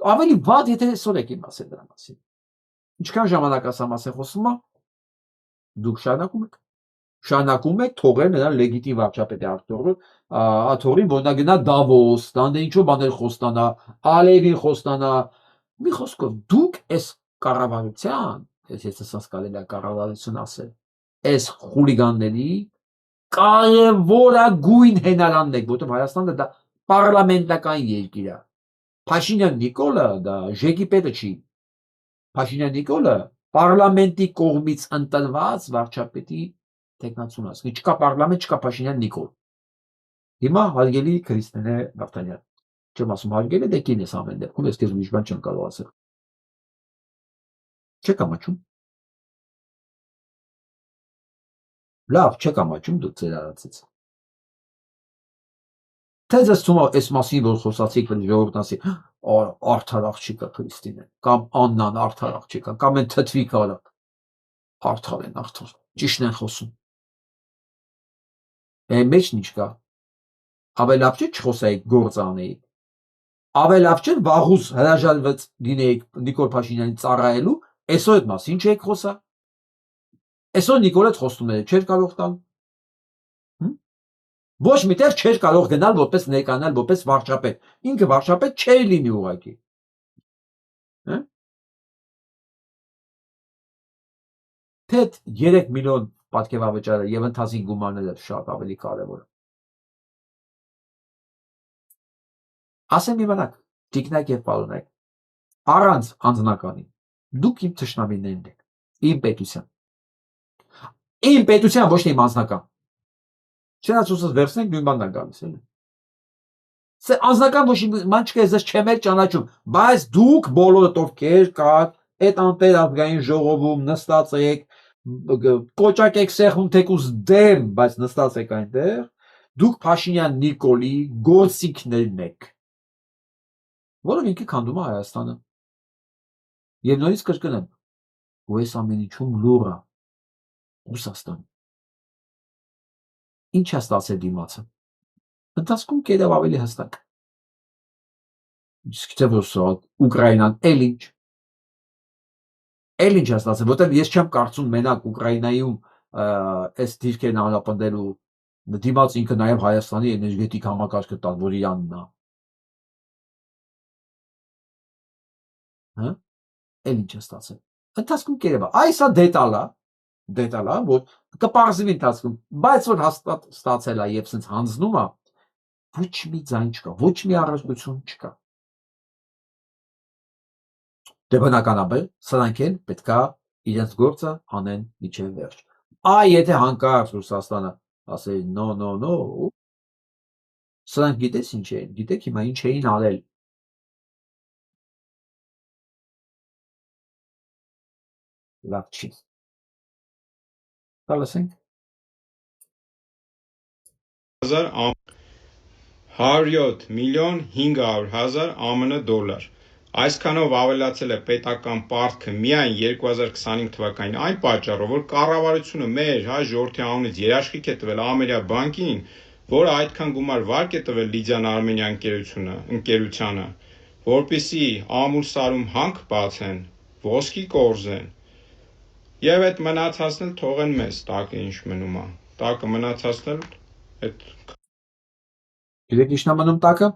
ավելի վատ եթե այսօր եք իմացել դրա մասին։ Ինչքան ժամանակ ասա մասին խոսում է, դուք շարունակում եք թողել նրան լեգիտիմ վարչապետի Աթոռին, որ նա գնա Դավոս, դանդե ինչու բաներ խոստանա, Ալիևին խոստանա։ Մի խոսքով դուք այս կառավարության, ես ասած կարելի է կառավարություն ասել, այս խուլիգանների կարևորագույն հենարանն եք, որտեղ Հայաստանը դա պարլամենտական երկիր է։ Փաշինյան Նիկոլը դա ժեկի պետը չի։ Փաշինյան Նիկոլը պարլամենտի կողմից ընտրված վարչապետի տեխնացուն է։ Չկա պարլամենտ, չկա Փաշինյան Նիկոլ։ Հիմա հարգելի Քրիստինե Վարդանյան, չեմ ասում հարգելի, դե կին ես ամեն դեպքում, ես քեզ ուրիշ բան չեմ կարող ասել։ Չեք ամաչում։ Լավ, չեք ամաչում դուք ձեր արածից։ Թե ձեզ թվում է այս մասին, որ խոսացիք, որ ժողովուրդն ասի, արդար աղջիկա Քրիստինեն, կամ Աննան արդար աղջիկա, կամ այն թթվիկը արդար են, արդար, ճիշտն են խոսում։ Մեջն ինչ կա։ Ավելի լավ չէ չխոսայիք, գործ անեիք։ Ավելի լավ չէ վաղուց հրաժարված լինեիք Նիկոլ Փաշինյանին ծառայելու, այսօր այդ մասին չեք խոսա։ Այսօր Նիկոլը խոսում է, չէր կարող տալ։ Ոչ միտեղ չէր կարող գնալ որպես ներկանալ, որպես վարչապետ։ Ինքը վարչապետ չէր լինի ուղղակի։ Թե 3 միլիոն պատկերավճարը եւ ընթացիկ գումարները շատ ավելի կարեւոր է։ Ասեմ իմանաք, տիկնակ եւ պարոնակ, առանց անձնականի դուք իմ թշնամիներն եք, իմ պետության ոչ թե իմ անձնական։ Չնայած ուսս վերցնենք նույն բանն է գալիս, էլի։ Սա անձնական ոչ իման չկա, ես չեմ էլ ճանաչում, բայց դուք բոլորդ ովքեր կաք այդ անտեր ազգային ժողովում նստած եք, կոճակ եք սեղմում թեկուզ դեմ, բայց նստած եք այնտեղ, դուք Փաշինյան Նիկոլի գործիքներն եք, որով ինքը քանդում է Հայաստանը։ Եվ նորից կրկնեմ, ու այս ամեն ինչում լուռ է Ռուսաստանը։ Ինչ է ստացել դիմացը։ Ընթացքում կերավ ավելի հստակ։ Իսկ թե որ սա Ուկրաինան էլ ինչ է ստացել, որտեղ ես չեմ կարծում մենակ Ուկրաինայում այս դիրքերն անապնդելու դիմաց ինքը նաև Հայաստանի էներգետիկ համակարգը տալ, որ իրանն է։ Հա? Էլ ինչ է ստացել։ Ընթացքում կերավ։ Այս է դետալա, որ կպարզվի ընթացքում, բայց որ հաստատ ստացել է եւ սենց հանձնում է, ոչ մի ձայն չկա, ոչ մի առանձնություն չկա։ Դե բնականաբար սրանք էլ պետքա իրենց գործը անեն միջև վերջ։ Եթե հանկարծ Ռուսաստանը ասել no, սրանք գիտես ինչ էին, գիտեք հիմա ինչ էին արել։ Լավ չի։ Լսենք 107 միլիոն 500 հազար ԱՄՆ դոլար։ Այսքանով ավելացել է պետական պարտքը միայն 2025 թվականին այն պատճառով, որ կառավարությունը մեր ժողովրդի անունից երաշխիք է տվել Ամերիկա բանկին, որը այդքան գումար վարկ է տվել Լիդիան Արմենիա ընկերությանը, որպեսզի ամուլսարում հանք բացեն, ոսկի կորզեն, եւ այդ մնացածն թողեն մեզ, տակը ինչ մնում է, տակը մնացածն այդ Գիտեք ինչն է մնում տակը։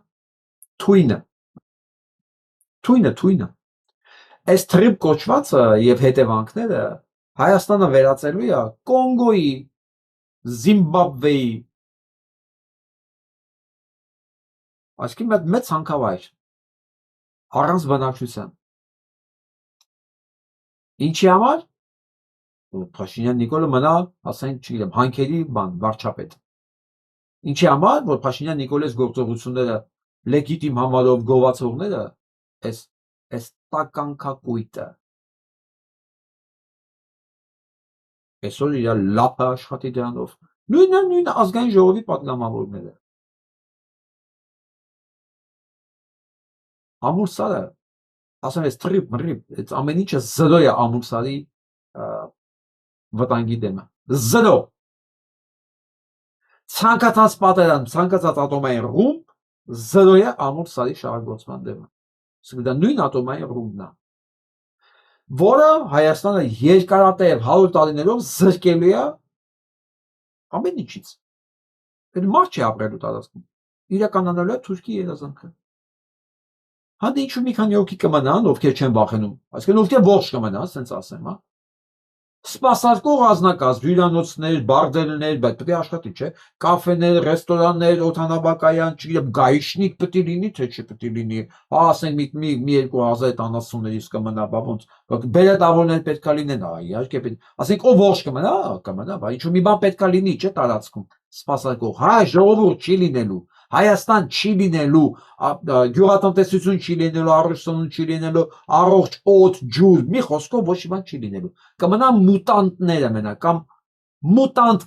Թույնը։ Այս թրիպ կոչվածը եւ հետևանքները Հայաստանը վերածելու է Կոնգոյի, Զիմբաբվեի, այսինքն մեծ հանքավայր առանց բնակչության։ Ինչի համար։ Փաշինյան Նիկոլը մնա, ասենք, չգիտեմ, հանքերի վարչապետ։ Ինչի համար, որ Փաշինյան Նիկոլես գործողությունները լեգիտիմ համարով գովացողները այս տականքակույտը այսօր իր լապը աշխատի դրանով նույն ազգային ժողովի պատգամավորները Ամուլսարը ասեմ ես թրիպ այս ամեն ինչը զրո է Ամուլսարի վտանգի դեմը զրո ցանկացած պատերազմ ցանկացած ատոմային ռումբ զրո է Ամուլսարի շահագործման դեմը դա նույն ատոմային ռումբն է, որը Հայաստանը երկարատև 100 տարիներով զրկելու է ամեն ինչից։ Այդ մարդ չի ապրելու տարածքում, իրականանալու է Թուրքի երազանքը։ Հանդե ինչու մի քանի հոգի կմնան, ովքեր չեն վախենում, այսինքն ովքեր ողջ կմնան, ասենց ասեմ, հա։ Սպասարկող ազնագազմ, հյուրանոցներ, բարձերներ, բայց պետք է աշխատի, չէ՞, կաֆեներ, ռեստորաններ, օդանավակայան, չգիտեմ, գայշնիկ պետք է լինի, թե չպետք է լինի, հա, ասենք մի 2090-ից կմնա, բա ոնց, բերետավորներ պետք է լինեն, հա, իհարկե պետք, ասենք ով ողջ կմնա, բա ինչու մի բան պետք է լինի, չէ՞, տարածքում, սպասարկող, հա, ժողովուրդ չի լինելու, Հայաստան չի լինելու, գյուղատնտեսություն չի լինելու, առողջություն չի լինելու, առողջ օդ, ջուր, մի խոսքով ոչ մի բան չի լինելու։ Կմնան մուտանտները մենակ, կամ մուտանտ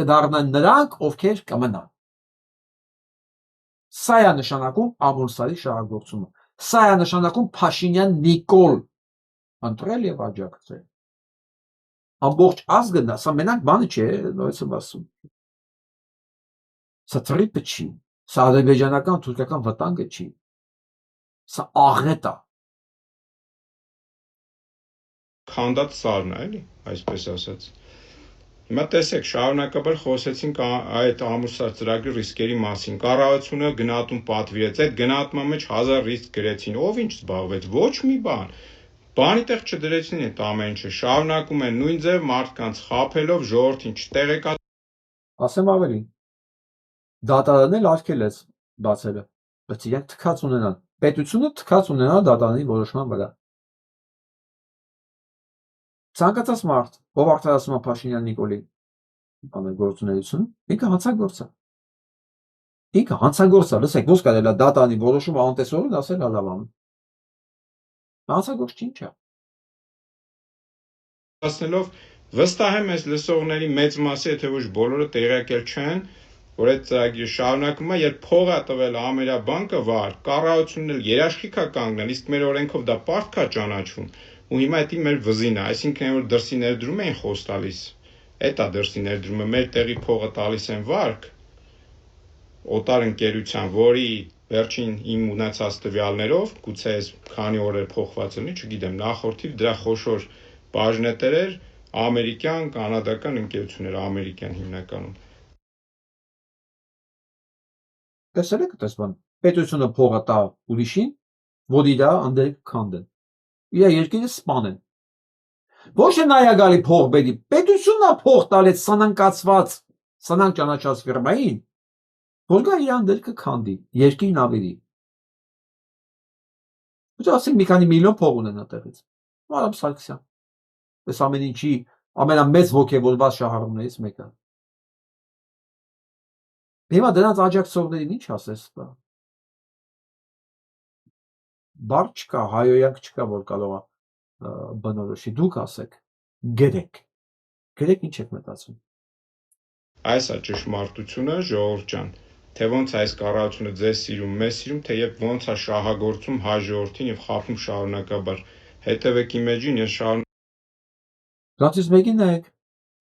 կդառնան նրանք, ովքեր կմնան։ Սա է նշանակում Ամուլսարի շահագործումը։ Սա է նշանակում Փաշինյան Նիկոլ ընտրել եւ աջակցել։ Ամբողջ ազգը, սա մենակ բանը չէ, նույնիսկ եմ ասում։ Սա թրիպը չի։ Սա ադրբեջանական թուրքական վտանգը չի։ Սա աղետ է։ Քանդած սարն է, էլի, այսպես ասած։ Հիմա տեսեք, շարունակաբար խոսեցինք այդ Ամուլսար ծրագրի ռիսկերի մասին։ Կառավարությունը գնահատում պատվիրեց, այդ գնահատման մեջ 1000 ռիսկ գրեցին։ Ով ինչ զբաղվեց, ոչ մի բան։ Բանի տեղ չդրեցին այդ ամեն ինչը, շարունակում են նույն ձև մարդկանց խաբելով, ժողովրդին չտեղեկացնում։ Ասեմ ավելի, դատարանն էլ արգելեց բացելը, բայց իրենք թքած ունենան, պետությունը թքած ունենա դատարանի որոշման վրա։ Ցանկացած մարդ, ով արդարացնում է Փաշինյան Նիկոլի գործունեությունը, ինքը հանցագործ է։ Ինքը հանցագործ է, լսեք, ո՞ս կարելի է դատարանի որոշումը անտեսորեն ասել հալավանում։ Հանցագործ ինչ է։ Ասնելով վստահ եմ այս լսողների մեծ մասը, եթե ոչ բոլորը տեղյակել չեն, որ այդ ծրագիրը շարունակում է, երբ փողը տվել ամերյա բանկը վար, կառավարությունն էլ երաշխիք է կանգնել, իսկ մեր օրենքով դա պարտք է ճանաչվում, ու հիմա դա մեր վզին է, այսինքն որ դրսի ներդրում էին խոս տալիս, այդ է դրսի ներդրումը, մեր տեղի փողը տալիս են վարկ, օտար ընկերության, որի վերջին իմ ունեցած տվյալներով, գուցե այս քանի օրեր փոխված լինի, չգիտեմ, նախորդիվ դրա խոշոր բաժնետերեր ամերիկյան, կանադական ընկերություններ, ամերիկյան հիմնականում։ Տեսել եք այդպես բան։ Պետությունը փողը տա ուրիշին, որ իրա անդեր քանդեն։ Իր երկիրը սպանեն։ Ոչ թե նայագալի փող բերի, պետությունն է փող տալ այդ սնանկացված, սնանկ ճանաչած ֆիրմային, որ գա իր անդեր կքանդի, երկիրն ավելի։ Ու ասենք մի քանի միլիոն փող ունենա տեղից։ Մարամ Սարգսյան։ Այս ամեն ինչի ամենամեծ ոգևորված շահառուներից մեկը։ Հիմա դրանց աջակցողներին ինչ ասես դա։ Բառ չկա, հայոյանք չկա, որ կարող է բնորոշի, դուք ասեք, գրեք ինչ եք մտածում։ Այս է ճշմարտությունը, ժողովուրդ ջան, թե ոնց է այս կառավարությունը ձեզ սիրում, մեզ սիրում, թե երբ ոնց է շահագործում հայ ժողովրդին եւ խաբում շարունակաբար։ Հետևեք իմ էջին, ես շարունակ։ Դրանից մեկին նայեք։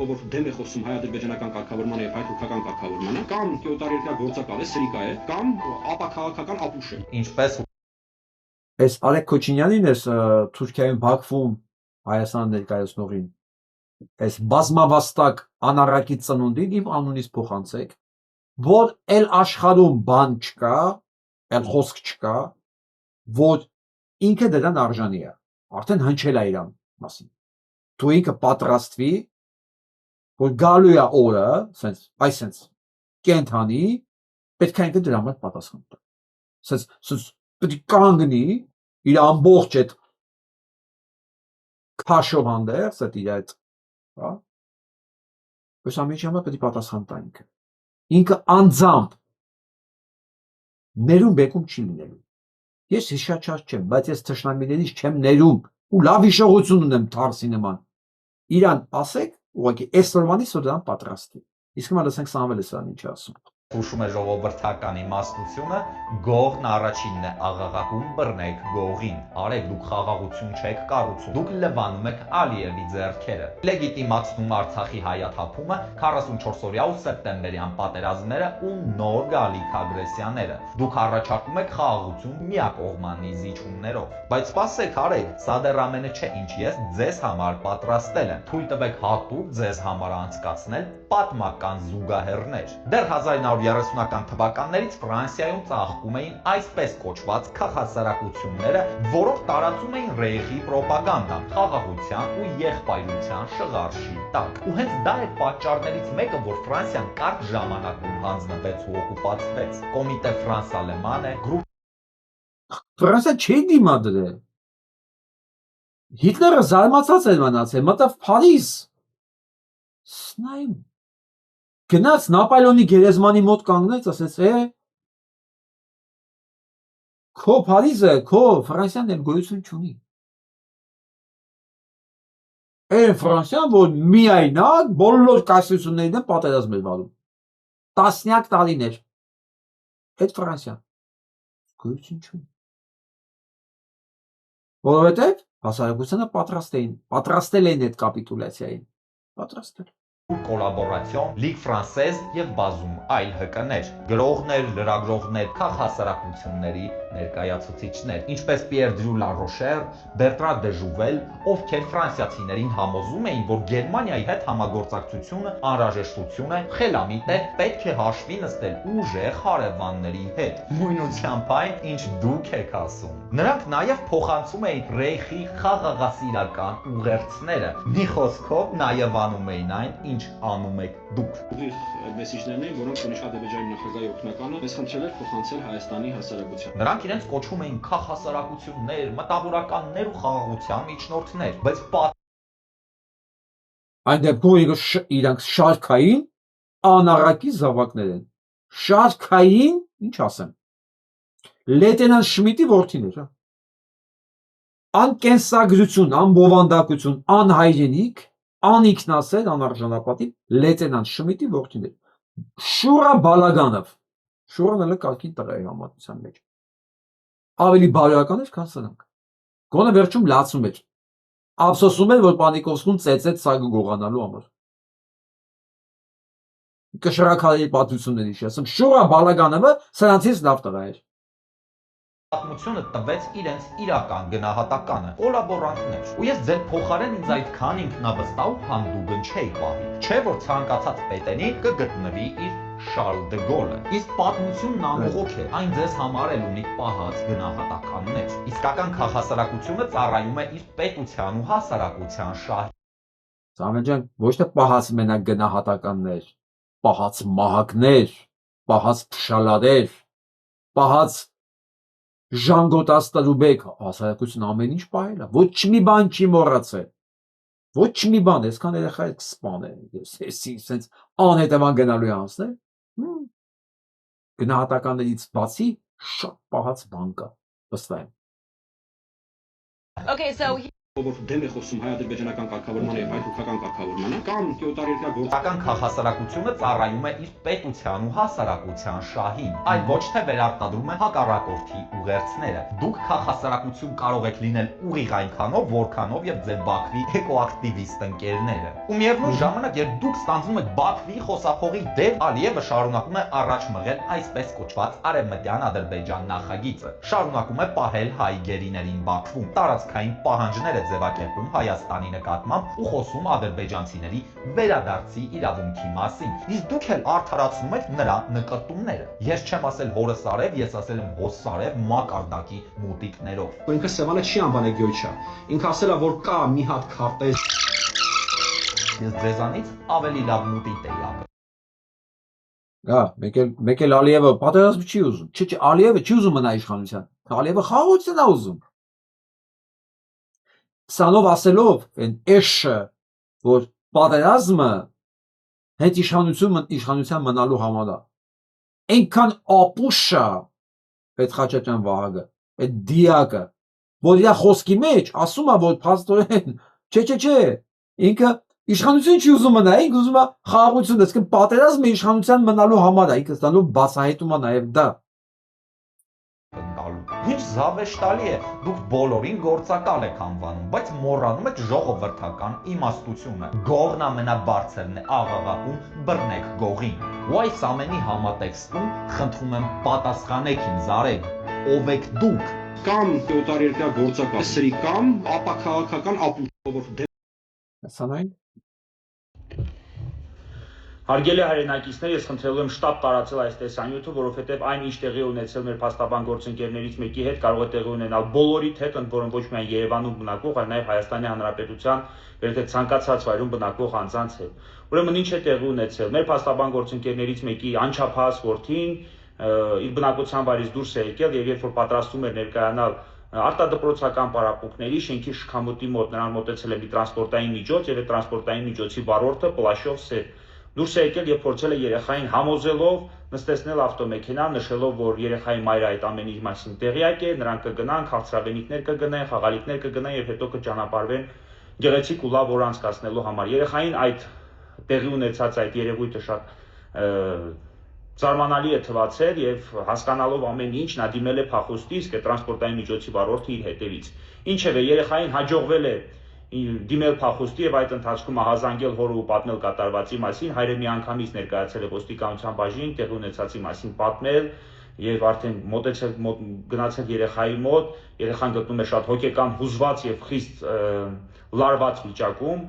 Որ դեմ է խոսում հայ-ադրբեջանական կարգավորմանը եւ հայ-թուրքական կարգավորմանը, կամ օտարերկրյա գործակալ է, սրիկա է, կամ ապաքաղաքական ապուշ է։ Ինչպես Այս Արեգ Քոչինյանին էս Թուրքիայում Բաքվում Հայաստան ներկայացնողին այս բազմավաստակ անառակի ծնունդին իմ անունից փոխանցեք, որ էլ աշխարհում բան չկա, էլ խոսք չկա, որ ինքը դրան արժանի է, արդեն հնչել է իրան մասին։ Դու ինքը պատրաստվի, որ գալու է օրը, այսենց կենթանի, պետք է ինքը դրա համար պատասխան տա։ Սենց պետք է կանգնի իր ամբողջ այդ քաշով հանդերձ, այդ իր այդ, հա։ Այս ամենի համար պետք է պատասխան տա ինքը։ Ինքը անձամբ ներում բեկում չի լինելու։ Ես հիշաչած չեմ, բայց ես թշնամիներից չեմ ներում ու լավ հիշողություն ունեմ Թարսի նման։ Իրան ասեք, ուղղակի այսօրվանից որ դրան պատրաստի։ Իսկ հիմա լսենք Սամվելը սրան ինչ ասում։ Հուշում է ժողովրդական իմաստությունը, գողն առաջինն է աղաղակում բռնեք գողին, արեք դուք խաղաղություն չեք կառուցում, դուք լվանում եք Ալիևի ձեռքերը, լեգիտիմացնում Արցախի հայաթափումը, 44-օրյա ու սեպտեմբերյան պատերազմները ու նոր գալիք ագրեսիաները, դուք առաջարկում եք խաղաղություն միակողմանի զիջումներով, բայց սպասեք արեք, սա դեռ ամենը չէ, ինչ ես ձեզ համար պատրաստել եմ, թույլ տվեք հատուկ ձեզ համար անցկացնել պատմական զուգահեռներ, դեռ 1930-ական թվականներից Ֆրանսիայում ծաղկում էին այսպես կոչված քաղաքասարակությունները, որոնք տարածում էին ռեյխի պրոպագանդան, խաղաղության ու եղբայրության շղարշի տակ։ Ու հենց դա է պատճառներից մեկը, որ Ֆրանսիան կարճ ժամանակում հանձնվեց ու օկուպացվեց։ Կոմիտե ֆրանս-ալեմանը, Ֆրանսիա չի դիմադրել։ Հիտլերը զարմացած էր մնացել, մտավ Փարիզ։ Սնայում գնաց Նապոլեոնի գերեզմանի մոտ կանգնեց, ասեց. քո Փարիզը, քո Ֆրանսիան էլ գոյություն չունի։ Ֆրանսիան, որ միայնակ բոլոր կայսրություններին են պատերազմ էր վարում։ Տասնյակ տարիներ։ Այդ Ֆրանսիան գոյություն չունի։ Որովհետև հասարակությանը պատրաստել էին այդ կապիտուլյացիային։ Պատրաստել։ կոլաբորացիոն, լիգ ֆրանսեզ եւ բազում այլ ՀԿ-ներ, գրողներ, լրագրողներ, քաղաքասարակությունների ներկայացուցիչներ, ինչպես Պիեր դրու Լարոշեր, Բերտրան դե Ժուվել, ովքեր ֆրանսիացիներին համոզում էին, որ Գերմանիայի հետ համագործակցությունը անհրաժեշտություն է, խելամիտ է, պետք է հաշվի նստել ուժեղ հարևանների հետ։ Նույնությամբ այն, ինչ դուք եք ասում։ Նրանք նաեւ փոխանցում էին Ռեյխի խաղաղասիրական ուղերձները։ Մի խոսքով նաեւ անում էին այն, ինչ անում եք դուք։ Ուղիղ մեսիջներն էին, որոնք Ունիշ Ադրբեջանի նախագահի օգնականը մեզ խնդրել էր փոխանցել Հայաստանի հասարակության։ Նրանք իրենց կոչում էին քաղաքասարակություններ, մտավորականներ ու խաղաղության միջնորդներ, բայց Այն դեպքում իրանք շարքային անառակի զավակներ են։ Շարքային, ինչ ասեմ, լեյտենանտ Շմիդտի որդիներ, հա։ Անկենսագրություն, անբովանդակություն, անհայրենիք, անինքնասեր, անարժանապատիվ լեյտենանտ Շմիդտի որդիներ։ Շուրա Բալագանով, Շուրան էլ կարգին տղա է համատության մեջ։ Ավելի բարոյական էր, քան սրանք։ Գոնե վերջում լացում էր։ Ափսոսում էր, որ Պանիկովսկուն ծեծեց սագը գողանալու համար։ Կշռաքարի պատմությունների շեսում Շուրա Բալագանովը սրանցից լավ տղա էր։ պատմությունը տվեց իրենց իրական գնահատականը, կոլաբորանտներ։ Ու ես ձեր փոխարեն ինձ այդքան ինքնավստահ ու հանդուգն չէի պահի։ Չէ որ ցանկացած պետենի կգտնվի իր Շարլ դե Գոլը։ Իսկ պատմությունն ամողոք է, այն ձեզ համար էլ ունի պահած գնահատականներ։ Իսկական քաղաքասարակությունը ծառայում է իր պետության ու հասարակության շահ։ Սամեջան ոչ թե պահած մենակ գնահատականներ, պահած մահակներ, պահած փշալարեր, պահած ժանգոտած տրուբեկ, հասարակություն ամեն ինչ պահել է, ոչ մի բան չի մոռացել, ոչ մի բան, այսքան երեխա է կսպանել, սենց անհետևան գնալու է անցնել, գնահատականներից բացի շատ պահած բան կա, վստահ եմ։ Okay, so Որ դեմ է խոսում հայ-ադրբեջանական կարգավորմանը եւ հայ-թուրքական կարգավորմանը, կամ կյոտարերկրյա Իրական քաղաքասարակությունը ծառայում է իր պետության ու հասարակության շահին, այլ ոչ թե վերարտադրում է հակառակորդի ուղերձները։ Դուք քաղաքասարակություն կարող եք լինել ուղիղ այնքանով, որքանով եւ ձեր Բաքվի էկոակտիվիստ ընկերները։ Ու միևնույն ժամանակ, երբ դուք ստանձնում եք Բաքվի խոսափողի դեր, Ալիևը շարունակում է առաջ մղել այսպես կոչված արևմտյան Ադրբեջան նախագիծը։ Շարունակում է պահել հայ գերիներին Բաքվում, տարածքային պահանջներ ձևակերպում Հայաստանի նկատմամբ ու խոսում ադրբեջանցիների վերադարձի իրավունքի մասին։ Իսկ դուք էլ արդարացնում եք նրա նկարտումները։ Ես չեմ ասել հորս արև, ես ասել եմ հոս արև մակարդակի մուտիկներով։ Ինքը Սևանը չի անվանել Գյոյչա։ Ինքը ասել է, որ կա մի հատ քարտեզ։ Ես ձեզանից ավելի լավ մուտիկ էի ապրել։ Հա, մեկ էլ Ալիևը պատերազմ չի ուզում։ Չէ, Ալիևը չի ուզում մնա իշխանության։ Ալիևը խաղաղություն է ուզում։ Սանով ասելով են էշը, որ պատերազմը հետ իշխանության մնալու համար է։ Այնքան ապուշա այդ Խաչատրյան Վահագը, այդ դիակը, որ իր խոսքի մեջ ասում է, որ փաստորեն, չէ, ինքը իշխանություն չի ուզում մնա, ինքը ուզում է խաղաղություն, այսինքն պատերազմը իշխանության մնալու համար է, ինքը ստանալու բացահայտում է նաև դա։ Ինչ զավեշտալի է, դուք բոլորին գործակալ եք անվանում, բայց մոռանում եք ժողովրդական իմաստությունը։ Գողն ամենաբարձրն է աղաղակում բռնեք գողին։ Ու այս ամենի համատեքստում խնդրում եմ պատասխանեք ինձ արեք, ով եք դուք։ Կամ կյոտարերկրյա գործակալ, սրի կամ ապաքաղաքական ապուշ։ Հասանային։ Հարգելի հայրենակիցներ, ես խնդրելու եմ շտապ տարածել այս տեսանյութը, որովհետև այն ինչ տեղի ունեցել մեր փաստաբան գործընկերներից մեկի հետ կարող է տեղի ունենալ բոլորիդ հետ, ընդ որում ոչ միայն Երևանում բնակվող, այլ նաև Հայաստանի Հանրապետության վերջերս ցանկացած վայրում բնակվող անձանց հետ։ Ուրեմն ինչ է տեղի ունեցել։ Մեր փաստաբան գործընկերներից մեկի անչափահաս որդին իր բնակության վայրից դուրս է եկել եւ երբ որ պատրաստում էր ներկայանալ արտադպրոցական պարապմունքների շենքի շքամուտի մոտ նրան մոտեցել է մի տրանսպորտային միջոց եւ այդ տրանսպորտային միջոցի վարորդը պլաշով սեր դուրս է եկել եւ փորձել է երեխային համոզելով նստեցնել ավտոմեքենա, նշելով, որ երեխայի մայրը այդ ամենի մասին տեղյակ է, նրանք կգնան, քաղցրավենիքներ կգնեն, խաղալիքներ կգնեն եւ հետո կճանապարհվեն գեղեցիկ ու լավ օր անցկացնելու համար։ Երեխային այդ տեղի ունեցած այդ երևույթը շատ զարմանալի է թվացել եւ հասկանալով ամեն ինչ նա դիմել է փախուստի, իսկ այդ տրանսպորտային միջոցի վարորդը իր հետևից։ Ինչևէ, երեխային հաջողվել է դիմել փախուստի եւ այդ ընթացքում ահազանգել հորը ու պատմել կատարվածի մասին, հայրը միանգամից ներկայացել է ոստիկանության բաժին, տեղի ունեցածի մասին պատմել եւ արդեն գնացել երեխայի մոտ, երեխան գտնում է շատ հոգեկան հուզված եւ խիստ լարված վիճակում։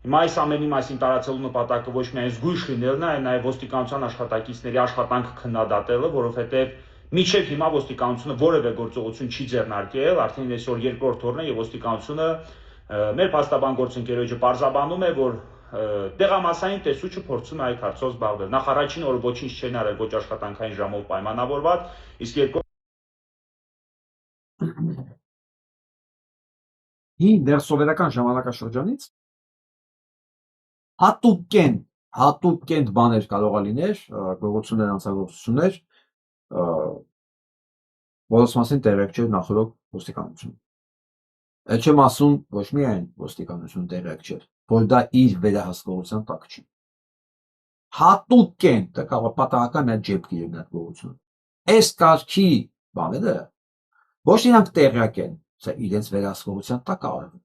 Հիմա այս ամենի մասին տարածելու նպատակը ոչ միայն զգույշ լինելն է, այլ նաեւ ոստիկանության աշխատակիցների աշխատանքը քննադատելը, որովհետեւ մինչեւ հիմա ոստիկանությունը որևէ գործողություն չի ձեռնարկել, արդեն այսօր երկրորդ օրն է եւ ոստիկանությունը մեր փաստաբան գործընկերոջը պարզաբանում է, որ տեղամասային տեսուչը փորձում է այդ հարցով զբաղվել։ Նախ առաջին օրը ոչինչ չեն արել, ոչ աշխատանքային ժամով պայմանավորված, իսկ երկրորդ Հին դեռ սովետական ժամանակաշրջանից հատուկենտ բաներ կարող է լիներ, գողություններ, անցագործություններ, որոնց մասին տեղեկ չէր նախորդ ոստիկանություն։ Այդ չեմ ասում ոչ միայն ոստիկանություն տեղեկ չէր, որ դա իր վերահսկողության տակ չի։ Հատուկենտ դա կարող է պատահական այդ ջեփ գիրն այդ գողությունը։ Այս կարգի բաները ոչ իրանք տեղյակ են, սա իրենց վերահսկողության տակ արվում։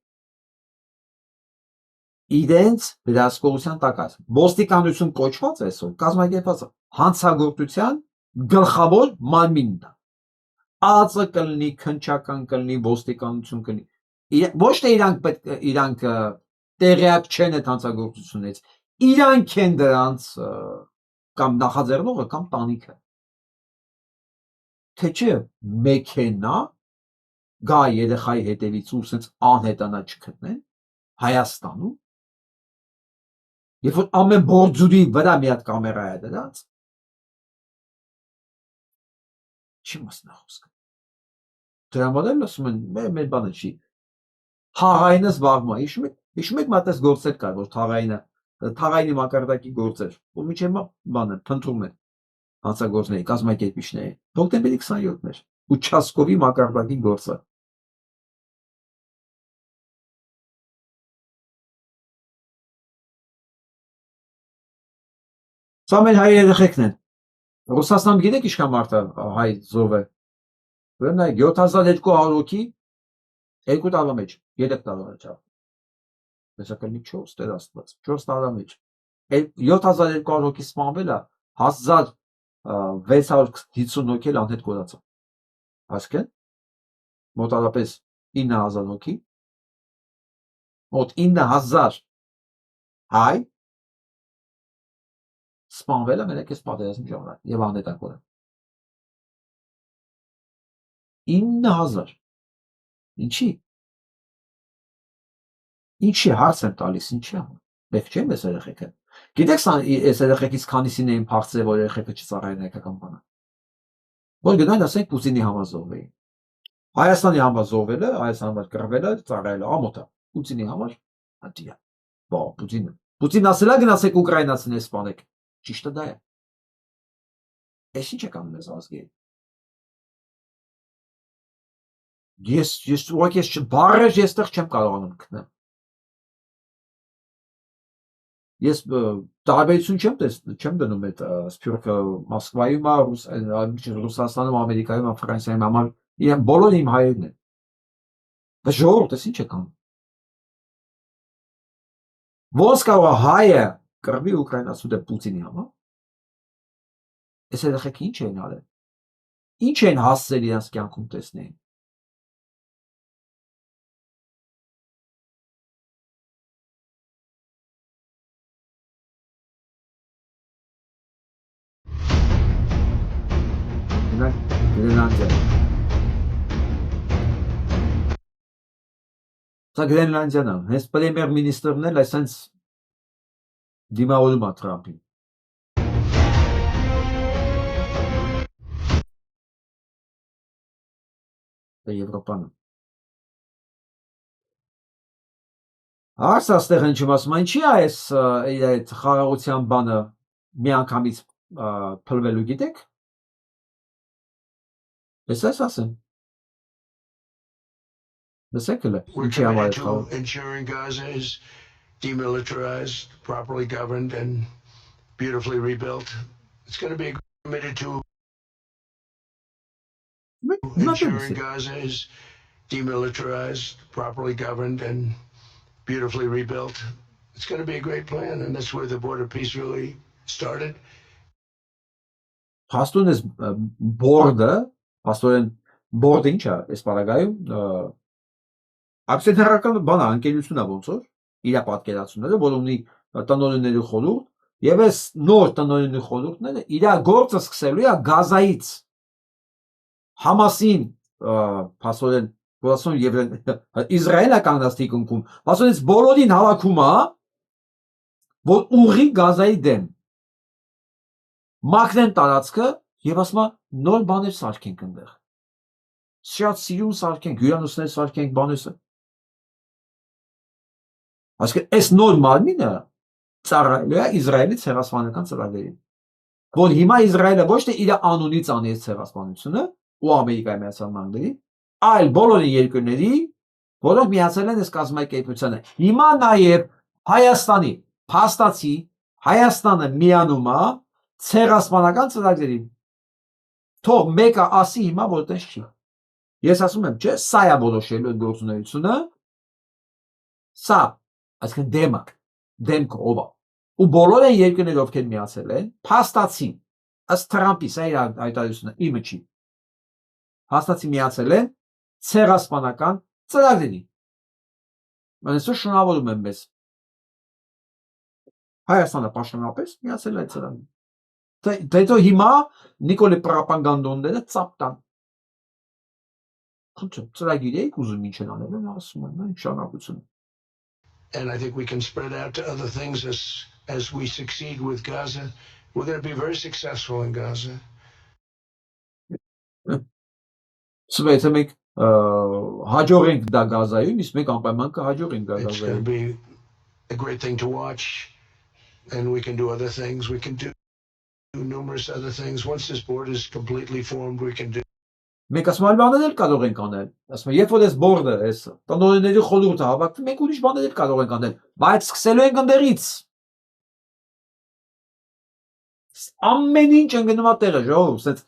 Իրենց վերահսկողության տակ է։ Ոստիկանություն կոչված է այսօր կազմակերպված հանցագործության գլխավոր մարմինն է։ ԱԱԾ կլինի, քննչական կլինի, ոստիկանություն կլինի։ Ոչ թե իրանք տեղյակ չեն այդ հանցագործությունից, իրանք են դրանց կամ նախաձեռնողը կամ տանիքը։ Թե չէ մեքենա գա երեխայի հետևից ու սենց անհետանա չգտնեն Հայաստանում, երբ որ ամեն բորձուրի վրա մի հատ կամերա է դրած, չի մասնա խոսքը։ Դրա մոդել ասում են, մեր բանը չի։ Թաղայինը զբաղվում է, հիշում եք մատես գործեր կար, որ թաղայինի մակարդակի գործեր, ու միջև բանը փնտրում են հանցագործների, կազմակերպիչների, հոկտեմբերի 27-ն էր, Ուչասկովի մակարդակի գործը։ Սա մեր հայ երեխեքն են։ Ռուսաստանում գիտեք ինչքան մարդ հայ զով է։ Ուրեմն նայեք 7200 հոգի 2 տարվա մեջ, 3 տարվա մեջ։ Հեսա կլինի 4 տեր աստված, 4 տարվա մեջ։ 7200 հոգի սպանվել է, 1650 հոգի անհետ կորացան։ Հասկեն։ Մոտարապես 9000 հոգի։ Մոտ 9000 հայ սպանվել է մենակ այս պատերազմի ժամանակ եւ անհետակորեն 9000 ինչի հարց եմ տալիս ինչի բեք չեմ ես երեխեքը գիտեք այս երեխեքից քանիսին էին փախցել որ երեխեքը չծառայեն հայկական բանը որ գնան ասենք Պուտինի համազով էին Հայաստանի համար զոհվել է Հայաստանի համար կռվել է ծառայել է ամոթա Պուտինի համար ադիա բա Պուտին ասել է գնացեք ուկրաինացիներ սպանեք Ճիշտը դա է։ Ես ինչ եք անում ես ազգի։ Ես ուղղակի բառեր ես տեղ չեմ կարողանում գտնել։ Ես տարբերություն չեմ դնում այդ սփյուռքը Մոսկվայում է, Ռուսաստանում, Ամերիկայում, Ֆրանսիայում համար իրեն բոլորը իմ հայերն են։ Բայց ժողովուրդ ես ինչ եք անում։ Ոնց կարող է հայը կռվի ուկրաինացու դեմ Պուտինի համար։ Այս երեխեքը ինչ են արել։ Ինչ են հասցրել իրենց կյանքում տեսնեին։ Գրենլանդիա։ Սա Գրենլանդիան է։ Հենց պրեմիեր մինիստրն էլ այսպես դիմավորում է Թրամփին։ Դա Եվրոպան է։ Հարց աստեղ են չեմ ասում, ինչի է այս խաղաղության բանը միանգամից փլվելու գիտեք։ Ես ասեմ։ Լսեք հələ, ինչի համար է խաղաղ։ Ensuring Gaza is demilitarized, properly governed, and beautifully rebuilt. It's going to be committed to ensuring Gaza is demilitarized, properly governed, and beautifully rebuilt. It's going to be a great plan, and that's where the border peace really started. Փաստորեն էս բորդը, փաստորեն բորդը ինչ է, այս պարագայում ակցիոներական բան է, ընկերություն է ոնց որ իր պատկերացումները, որ ունի տնօրենների խորհուրդ, եւ այս նոր տնօրենների խորհուրդները իր գործը սկսելու է Գազայից Համասին փաստորեն Ռուսաստան եւ Իսրայելը կանգնած թիկունքում, փաստորեն այս բոլորին հավաքում է, որ ուղի Գազայի դեմ մաքրեն տարածքը եւ ասում է նոր բաներ սարքենք այնտեղ։ Շատ սիրուն սարքենք, հյուրանոցներ սարքենք, բաներ։ Այսինքն այս նոր մարմինը ծառայելու է Իսրայելի ցեղասպանական ծրագրերին։ Որ հիմա Իսրայելը ոչ թե իր անունից անի այս ցեղասպանությունը ու Ամերիկայի Միացյալ Նահանգների, այլ բոլոր երկրների, որոնք միացել են այս կազմակերպությանը։ Հիմա նաեւ Հայաստանի փաստացի Հայաստանը միանում է ցեղասպանական ծրագրերին։ Թող մեկը ասի հիմա որ տես չի։ Ես ասում եմ, չէ, սա է որոշելու գործունեությունը։ Սա, այսինքն դեմք ով է։ Ու բոլոր այն երկրները, ովքեր միացել են, փաստացի, ըստ Թրամփի, սա իր հայտարարությունը իմը չի։ Փաստացի միացել են ցեղասպանական ծրագրերին։ Այսօր շնորհավորում եմ մեզ։ Հայաստանը պաշտոնապես միացել է ծրագրին։ Դե հիմա Նիկոլի պրոպագանդոնները ծափ տան։ Ծրագիր եք ուզում ինչ են անել, ասում են, շարունակություն։ And I think we can spread out to other things as we succeed with Gaza. We're going to be very successful in Gaza. Սվեթը մենք հաջողենք դա Գազայում, իսկ մենք անպայման կհաջողենք դա It's going to Գազայում։ be a great thing to watch, and we can do other things. We can do numerous other things. Once this border is completely formed, we can do. Մենք ասում ենք բաներ էլ կարող ենք անել։ Ասում եմ, երբ որ այս բորդը, այս տնօրենների խորհուրդը հավաքվում, մենք ուրիշ բաներ էլ կարող ենք անել, բայց սկսելու ենք ընդերից։ Ամեն ինչ ընկնում է տեղը, ժողով, ասենց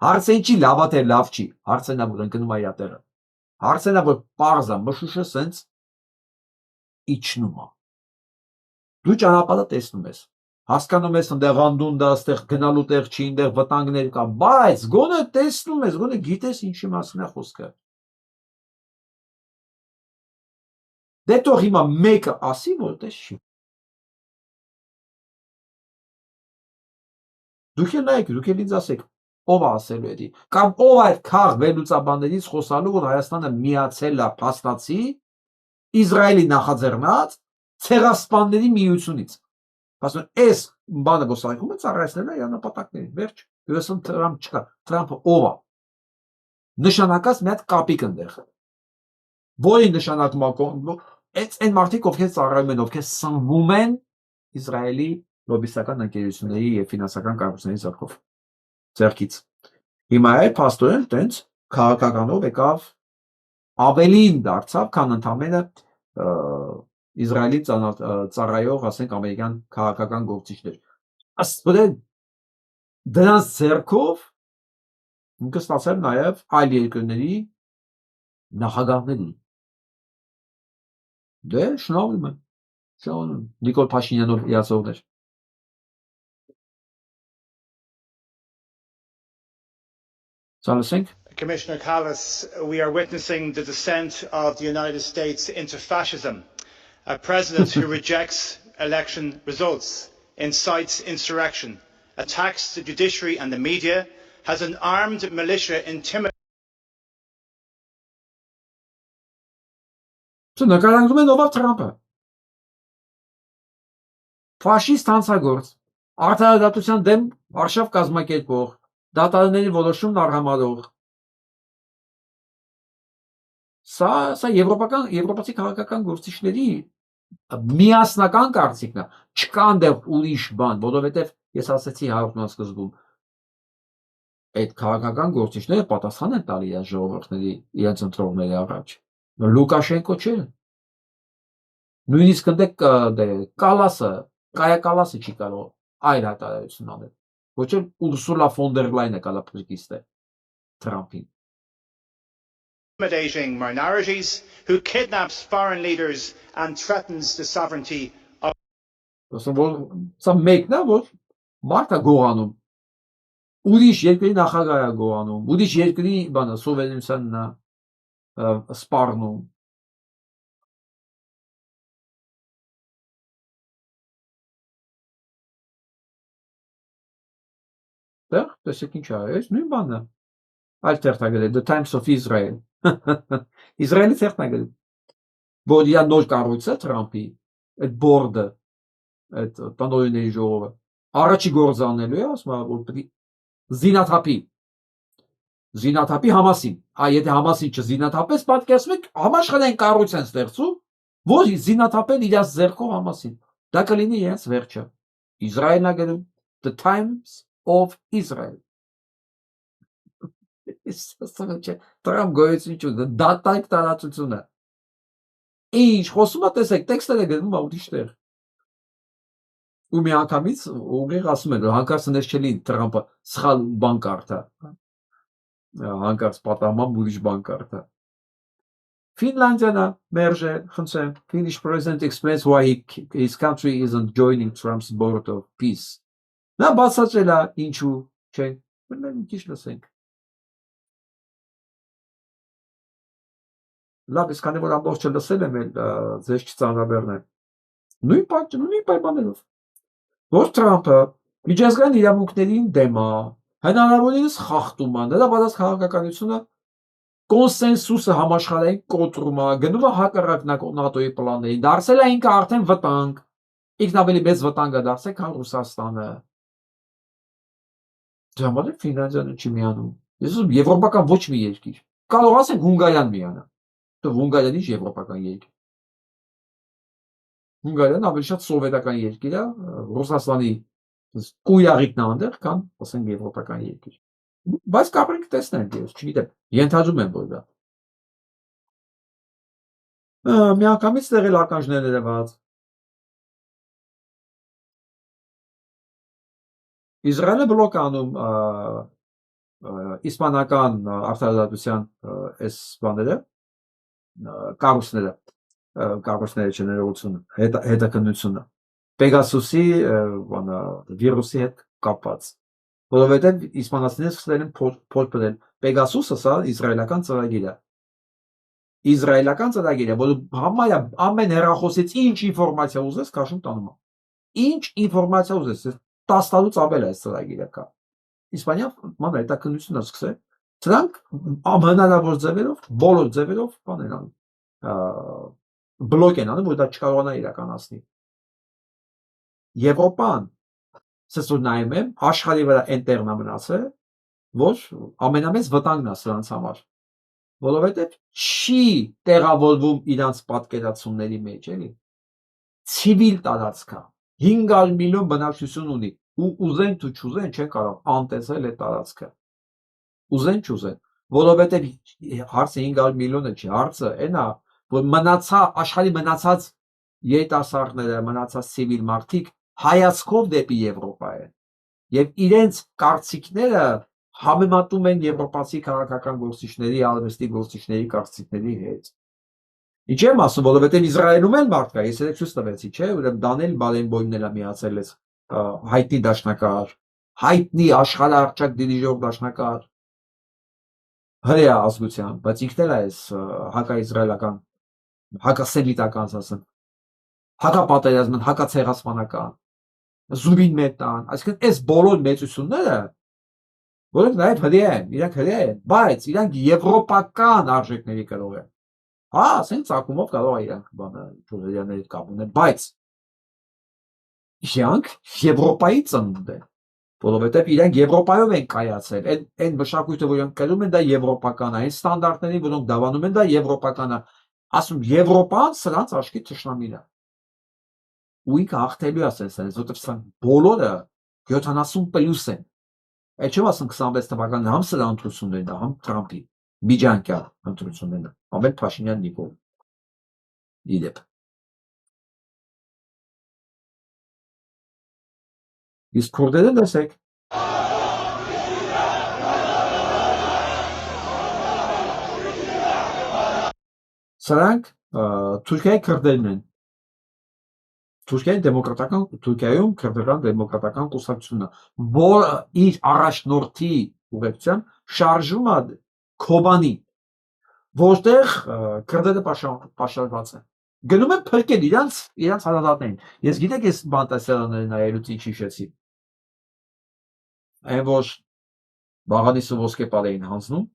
հարցը ինչի լավ է թե լավ չի, հարցն է որ ընկնում է իր տեղը։ Հարցն է որ պարզ է, մշուշը սենց իջնում է։ Դու ճանապարհը տեսնում ես։ Հասկանում ես այնտեղ անդունդա, այստեղ գնալու տեղ չի, այնտեղ վտանգներ կա, բայց գոնե տեսնում ես, գոնե գիտես ինչի մասին է խոսքը։ Դե թող հիմա մեկը ասի, որ տես չի։ Դուք էլ նայեք, դուք էլ ինձ ասեք, ով է ասելու էդի, կամ ով այդ քաղ վերլուծաբաններից խոսալու, որ Հայաստանը միացել է փաստացի Իսրայելի նախաձեռնած ցեղասպանների միությունից։ Ասում այս բանը ոսայքում է ծառայեցնել է իր նպատակներին, վերջ։ Յուսում Թրամփ չկա, Թրամփը ով է։ Նշանակած մի հատ կապիկ ընդեղ։ Որի նշանակում է այն մարդիկ, ովքեր ծառայում են, ովքեր սնվում են Իսրայելի լոբիստական ընկերությունների եւ ֆինանսական կառույցների ձեռքից։ Հիմա էլ փաստորեն տենց քաղաքականով եկավ ավելին դարձավ, քան ընդամենը Իսրայելի ծառայող, ասենք, ամերիկյան քաղաքական գործիչներ։ Աստորեն դրանց ձեռքով ինքը ստացել նաև այլ երկրների նախագահների։ Դե շնորհում եմ։ Նիկոլ Փաշինյանով իացողներ։ Սալսենք։ Commissioner Callas, we are witnessing the descent of the United States into fascism. A president who rejects election results, incites insurrection, attacks the judiciary and the media, has an armed militia intimidating. Նկարագրում են ով Թրամփը։ Ֆաշիստ հանցագործ, արդարադատության դեմ արշավ կազմակերպող, դատարանների որոշումն արհամարող։ Սա եվրոպացի քաղաքական գործիչների միասնական կարծիքն է, չկա այնտեղ ուրիշ բան, որովհետև ես ասացի հաղորդման սկզբում, այդ քաղաքական գործիչները պատասխան են տալի այս ժողովուրդների իրենց ընտրողների առաջ։ Լուկաշենկո չէ։ Նույնիսկ այնտեղ Կալասը, Կայա Կալասը չի կարող այլ հայտարարություն անել։ Ոչ էլ Ուրսուլա ֆոն դեր Լայնը կարա փրկիստե Թրամփին։ intimidating minorities, who kidnaps foreign leaders and threatens the sovereignty of Ասում որ սա մեկն է, որ մարդը գողանում։ Ուրիշ երկրի նախագահը գողանում, ուրիշ երկրի բանը սովերենությունն է սպառնում։ Դեռ տեսեք ինչ է, այս նույն բանն է։ Այլ թերթագիր է, The Times of Israel։ Իսրայելի թերթագիր։ Որ իա նոր կառույցը Թրամփի, այդ բորդը, այդ տնօրենների ժողովը, առաջի գործ անելու է, ասում որ պետք է զինաթափի Համասին։ Եթե Համասին չզինաթափես, պատկերացնում եք, համաշխարհային կառույց են ստեղծում, որ զինաթափեն իրաց ձեռքով Համասին։ Դա կլինի իրենց վերջը։ Իսրայելն է գրում The Times of Israel։ Տրամփ գոյություն չունի, դատայք տարածությունը։ Ինչ խոսում է, տեսեք, տեքստերը գրվում է ուրիշտեղ։ Ու մի անգամից ուղիղ ասում են, որ հանկարծ ներշելի Տրամփը սխալ բան կարդա։ Հանկարծ պատահման ուրիշ բան կարդա։ Ֆինլանդիան մերժել, խնդրեմ, Finnish president explains why his country isn't joining Trump's board of peace։ Նա բացատրել է ինչու, չէ՞։ Մենք քիչ լսենք։ Լավ, իսկ քանի որ ամբողջը լսել եմ, ձեզ չծանրաբեռնեմ։ Նույն պայմաններով։ Որ Տրամփը միջազգային իրավունքներին դեմ է, հնարավորինս խախտում է, նրա բացած քաղաքականությունը կոնսենսուսը համաշխարհային կոտրում է, գնում է հակառակ ՆԱՏՕ-ի պլաններին, դարձել է ինքը արդեն վտանգ, ինքն ավելի մեծ վտանգ է դարձել, քան Ռուսաստանը։ Դրա համար Ֆինլանդիան չի միանում։ Ես ուզում եվրոպական ոչ մի երկիր։ Կարող ասենք Հունգարիան միանա։ Հունգարիան ինչ եվրոպական երկիր։ Հունգարիան ավելի շատ սովետական երկիր է, Ռուսաստանի կույրաղիկն է այնտեղ, քան ասենք եվրոպական երկիր։ Բայց կապրենք տեսնենք, ես չգիտեմ, ենթադրում եմ, որ դա։ Միանգամից տեղել ականջներ ներված։ Իսրայելը բլոկ անում իսպանական արտադրության այս բաները, կառույցները չներողությունը, հետաքննությունը, Պեգասուսի վիրուսի հետ կապված, որովհետև իսպանացիները սկսել են փորձել, Պեգասուսը սա իսրայելական ծրագիր է, որ համարյա ամեն հեռախոսից ինչ ինֆորմացիա ուզես, քաշում տանում է, ինչ ինֆորմացիա ուզես, 10 տարուց ավել է այս ծրագիրը կա, Իսպանիան հետաքննություն է սկսել, սրանք ամենալավոր ձևերով, բոլոր ձևերով բան են անում, բլոկ են անում, որ դա չկարողանա իրականացնի։ Եվրոպան, ասես որ նայում եմ, աշխարհի վրա այնտեղն է մնացել, որ ամենամեծ վտանգն է սրանց համար, որովհետև չի տեղավորվում իրանց պատկերացումների մեջ, էլի։ Ցիվիլ տարածք է, 500 միլիոն բնակչություն ունի, ու ուզեն თუ չուզեն չեն կարող անտեսել այդ տարածքը։ Ուզեն չուզեն, որովհետև հարցը 500 միլիոնը չի, հարցը այն է, որ աշխարհի մնացած երիտասարդները, մնացած ցիվիլ մարդիկ հայացքով դեպի Եվրոպա են եւ իրենց կարծիքները համեմատում են եվրոպացի քաղաքական գործիչների, արվեստի գործիչների կարծիքների հետ։ Ինչ եմ ասում, որովհետև Իսրայելում էլ մարդ կա, ես էլ ցույց տվեցի, չէ՞, ուրեմն Դանիել Բարենբոյմն էլ միացել է հայտնի դաշնակահար, հայտնի աշխարհահռչակ դիրիժոր դաշնակահար հրեա ազգության, բայց ինքն էլ է այս հակաիսրայելական, հակասեմիտական, ասեմ, հակապատերազմն, հակացեղասպանական, զուբին մետան, այսինքն այս բոլոր մեծությունները, որոնք նաև հրեա են, իրանք հրեա են, բայց իրանք եվրոպական արժեքների կրող են։ Հա, ասենք ծագումով կարող է իրանք բանը հրեաների կապ ունեն, բայց իրանք Եվրոպայի ծնունդ են, որովհետև իրանք Եվրոպայով են կայացել, այն մշակույթը, որ իրանք կրում են, դա եվրոպական է, այն ստանդարտներին, որոնք դավանում են, դա եվրոպական է, ասում Եվրոպան սրանց աչքի թշնամին է։ Ու ինքը հաղթելու է ասես, որովհետև սրանք բոլորը 70+ են։ Այդ չեմ ասում 26 թվականին համ սրա ընտրություններն է, համ Տրամփի միջանկյալ ընտրություններն է, ամեն Փաշինյան Նիկոլ։ Իդեպ։ Իսկ քուրդերը լսեք։ Սրանք Թուրքիայի քրդերն են։ Թուրքիայում քրդական դեմոկրատական կուսակցությունը, որը իր առաջնորդի ուղեկցությամբ շարժում է Քոբանի, որտեղ քրդերը պաշարված են։ Գնում են փրկել իրանց հարազատներին։ Ես գիտեք ես բանտեսերանները նայելուց ինչ հիշեցի։ Այն որ Բաղանիսը ոսկե պար էին հանձնում,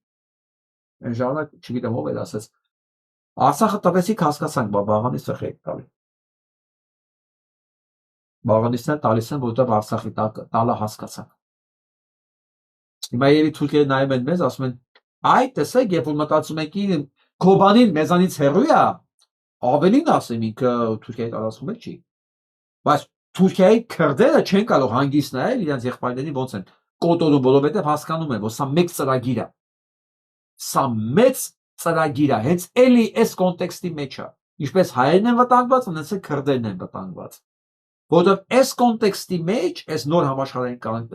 այն ժամանակ չգիտեմ ով էր ասեց, Արցախը տվեցիք հասկացանք, Բաղանիսը խեք տալի։ Բաղանիսները տալիս են, որտեղ Արցախի տալը հասկացանք։ Հիմա երևի թուրքերը նայում են մեզ, ասում են, այ տեսեք, երբ որ մտածում եք Քոբանին մեզանից հեռու է, ավելին ասեմ ինքը Թուրքիայի տարածքում չի։ Բայց Թուրքիայի քրդերը չեն կարող հանգիստ նայել իրենց եղբայրներին ոնց են կոտորում, որովհետև հասկանում են, որ սա մեծ ծրագիր է։ Սա մեծ ծրագիր է, հենց էլի այս կոնտեքստի մեջ է։ Ինչպես հայերն են վտանգված, այնպես էլ քրդերն են վտանգված։ Որովհետև այս կոնտեքստի մեջ, այս նոր համաշխարհային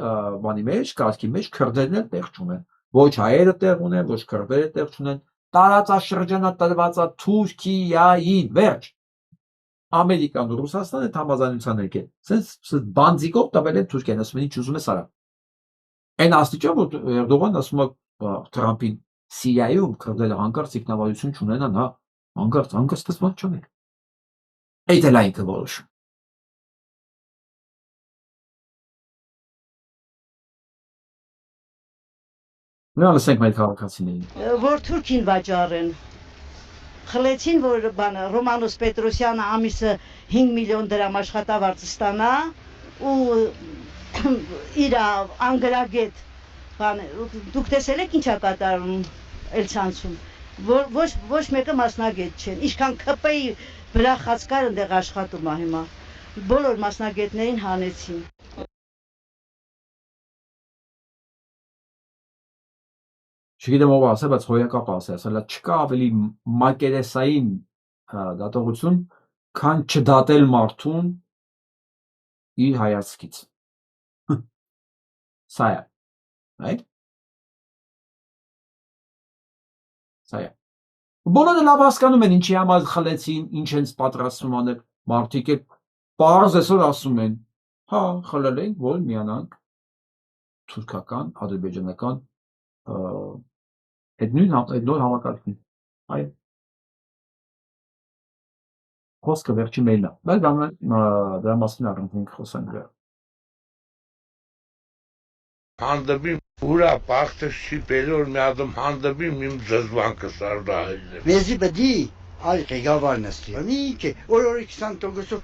բանի մեջ, կարգի մեջ քրդերն էլ տեղ չունեն։ Ոչ հայերը տեղ ունեն, ոչ քրդերը տեղ չունեն։ Տարածաշրջանը տրված է Թուրքիային, վերջ։ Ամերիկան ու Ռուսաստանը համաձայնության եկել։ Սենց բանձիկով տվել են Թուրքիան, ասում են ինչ ուզում ես արա։ Այն աստիճան որ Էրդողան ասում է Թրամփին Սիրիայում քրդերը հանկարծ ինքնավարություն չունենան, հա, հանկարծ տեսված չունեն։ Այդ էլ այնքը որոշում։ Նա լսենք մեր քաղաքացիներին։ Որ Թուրքին վաճառեն։ Խլեցին, որ Ռոմանոս Պետրոսյանը ամիսը 5 միլիոն դրամ աշխատավարձ ստանա ու իր անգրագետ դուք տեսել եք ինչա կատարում Էլցանցում, ոչ մեկը մասնագետ չեն, ինչքան ԿՊ-ի վրա խացկար ընդեղ աշխատում է հիմա, բոլոր մասնագետներին հանեցին։ Չգիտեմ ով ասել, բայց հոյակապ ասել, չկա ավելի մակերեսային դատողություն, քան չդատել մարդուն իր հայացքից։ Սա է, right? Սա է։ Բոլորը լավ հասկանում են ինչի համար խլեցին, ինչ են պատրաստվում անել, մարդիկ էլ պարզ այսօր ասում են, հա, խլել ենք, որ միանանք թուրքական, ադրբեջանական այդ նոր համակարգին, այ խոսքը վերջի մեյլն է, բայց դրա մասին առնենք խոսանք դրա։ Հանդեպի ուրա պախտը շիպելով մի ադմ հանդեպի իմ ձզվանքը սարդահելն Մեզի բդի այ ղեկավարն ասի, նիք է, օրորի 20%-ով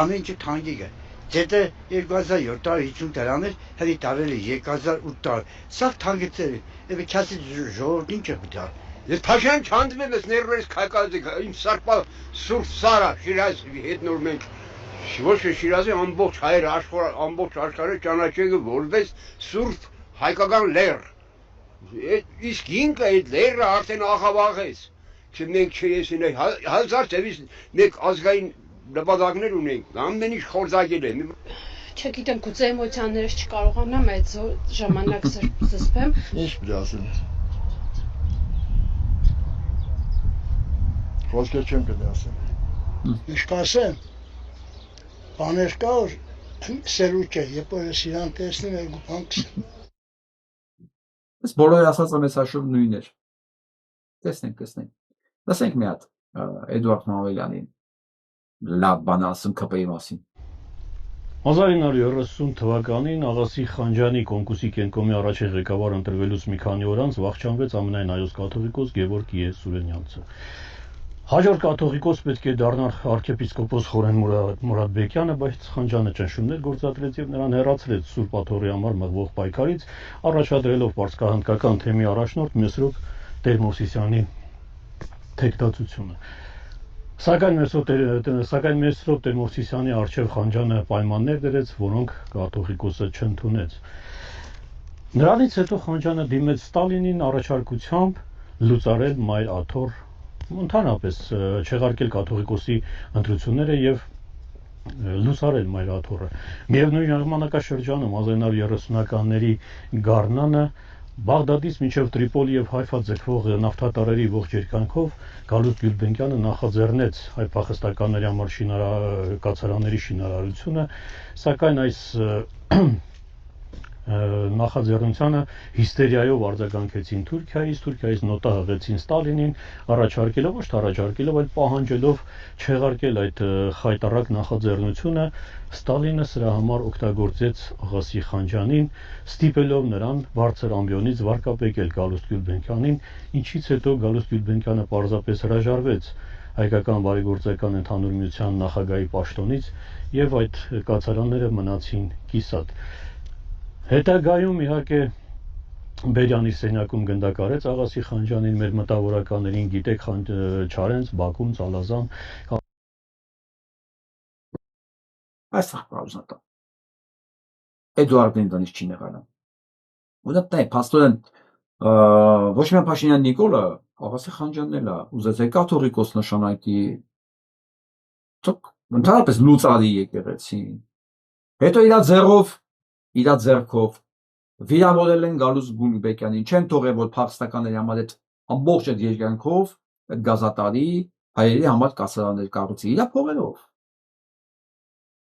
ամեն ինչ թանկի գա։ Դե 2750 դրամ էր, հəli տարել է 3008 դար։ Սա թանկեցել է, եւ քասի ժողովուրդ ինչ է գտա։ Ես փաշան չանդվում ես ներվերս քայքալի, իմ սարպա սուրբ սարա Շիրազի հետ նոր մենք ոչ թե Շիրազի ամբողջ հայերը ամբողջ աշխարհը ճանաչեն որպես սուրբ հայկական լեր։ Իսկ ինքը այդ լերը արդեն աղավաղեց։ Չէ մենք չեսին հազար ծևից մեկ ազգային նպատակներ ունենք, ամեն ինչ խորձակել է։ Չգիտեմ, գուցե էմոցիաներս չկարողանամ այդ ժամանակ զսպեմ։ Ինչ պիտի ասեմ։ Խոսքեր չեմ պետք ասեմ։ Ինչ կասեմ։ Բաներ կա, սերուկ է, երբ որ ես իրան տեսնում եմ բանքս։ Այս բոլորի ասածը մեծ հաշվով նույնն էր։ Տեսնենք։ Լսենք մի հատ Էդուարդ Մանուելյանին լավ բան ասում ԿՊ-ի մասին։ 1930 թվականին Աղասի Խանջյանի Կոնկուսի կենկոմի առաջին ղեկավար ընտրվելուց մի քանի օր անց վախճանվեց ամենայն հայոց կաթողիկոս Գևորգ Ե. Սուրենյանցը։ Հաջորդ կաթողիկոս պետք է դառնար arczepiskopos Խորեն Մուրադբեկյանը, բայց Խանջյանը ճնշումներ գործադրեց եւ նրան հեռացրեց Սուրբ Աթոռի համար մղվող պայքարից, առաջադրելով պարսկահնդկական թեմի առաջնորդ Մեսրոպ Տեր-Մովսիսյանի թեկտածությունը։ Սակայն Մեսրոպ Տեր-Մովսիսյանի առջև Խանջյանը պայմաններ դրեց, որոնք կաթողիկոսը չընդունեց։ Նրանից հետո Խանջյանը դիմեց Ստալինին առաջարկությամբ լուծարել Մայր Աթոռ, ընդհանրապես չեղարկել կաթողիկոսի ընտրությունները եւ լուծարել Մայր Աթոռը։ Միևնույն ժամանակաշրջանում 1930-ականների գարնանը Բաղդադից մինչև Տրիպոլի եւ Հայֆա ձգվող նավթատարների ողջ երկայնքով Գալուստ Գյուլբենկյանը նախաձեռնեց այդ փախստականների համար կացարանների շինարարությունը, սակայն այս նախաձեռնությանը հիստերիայով արձագանքեցին Թուրքիայից նոտա հղեցին Ստալինին, առաջարկելով, ոչ թե առաջարկելով, այլ պահանջելով չեղարկել այդ խայտառակ նախաձեռնությունը, Ստալինը սրա համար օգտագործեց Աղասի Խանջյանին, ստիպելով նրան բարձր ամբիոնից վարկապեկել Գալուստ Գյուլբենկյանին, ինչից հետո Գալուստ Գյուլբենկյանը պարզապես հրաժարվեց հայկական բարեգործական ընդհանուր միության նախագահի պաշտոնից եւ այդ կացարանները մնացին կիսատ։ Հետագայում իհարկե Բերյանի սենյակում գնդակարեց Աղասի Խանջյանին, մեր մտավորականներին գիտեք Չարենց, Բաքուն, Ծալազան։ Այստեղ պարզատա։ Էդուարդն ինձանից չի նեղանա։ Որտե՞ղ փաստորեն ոչ միայն Փաշինյան Նիկոլը, Աղասի Խանջյանն էլ է ուզեցել կաթողիկոս նշանակի, ընդհանրապես լուծարի եկեղեցին։ Հետո իր ձեռքով վիրավորել են Գալուստ Գյուլբենկյանին, չեն թողել որ փախստականների համար այդ ամբողջ այդ երկայնքով այդ գազատարի հայերի համար կացարաններ կառուցի իր փողերով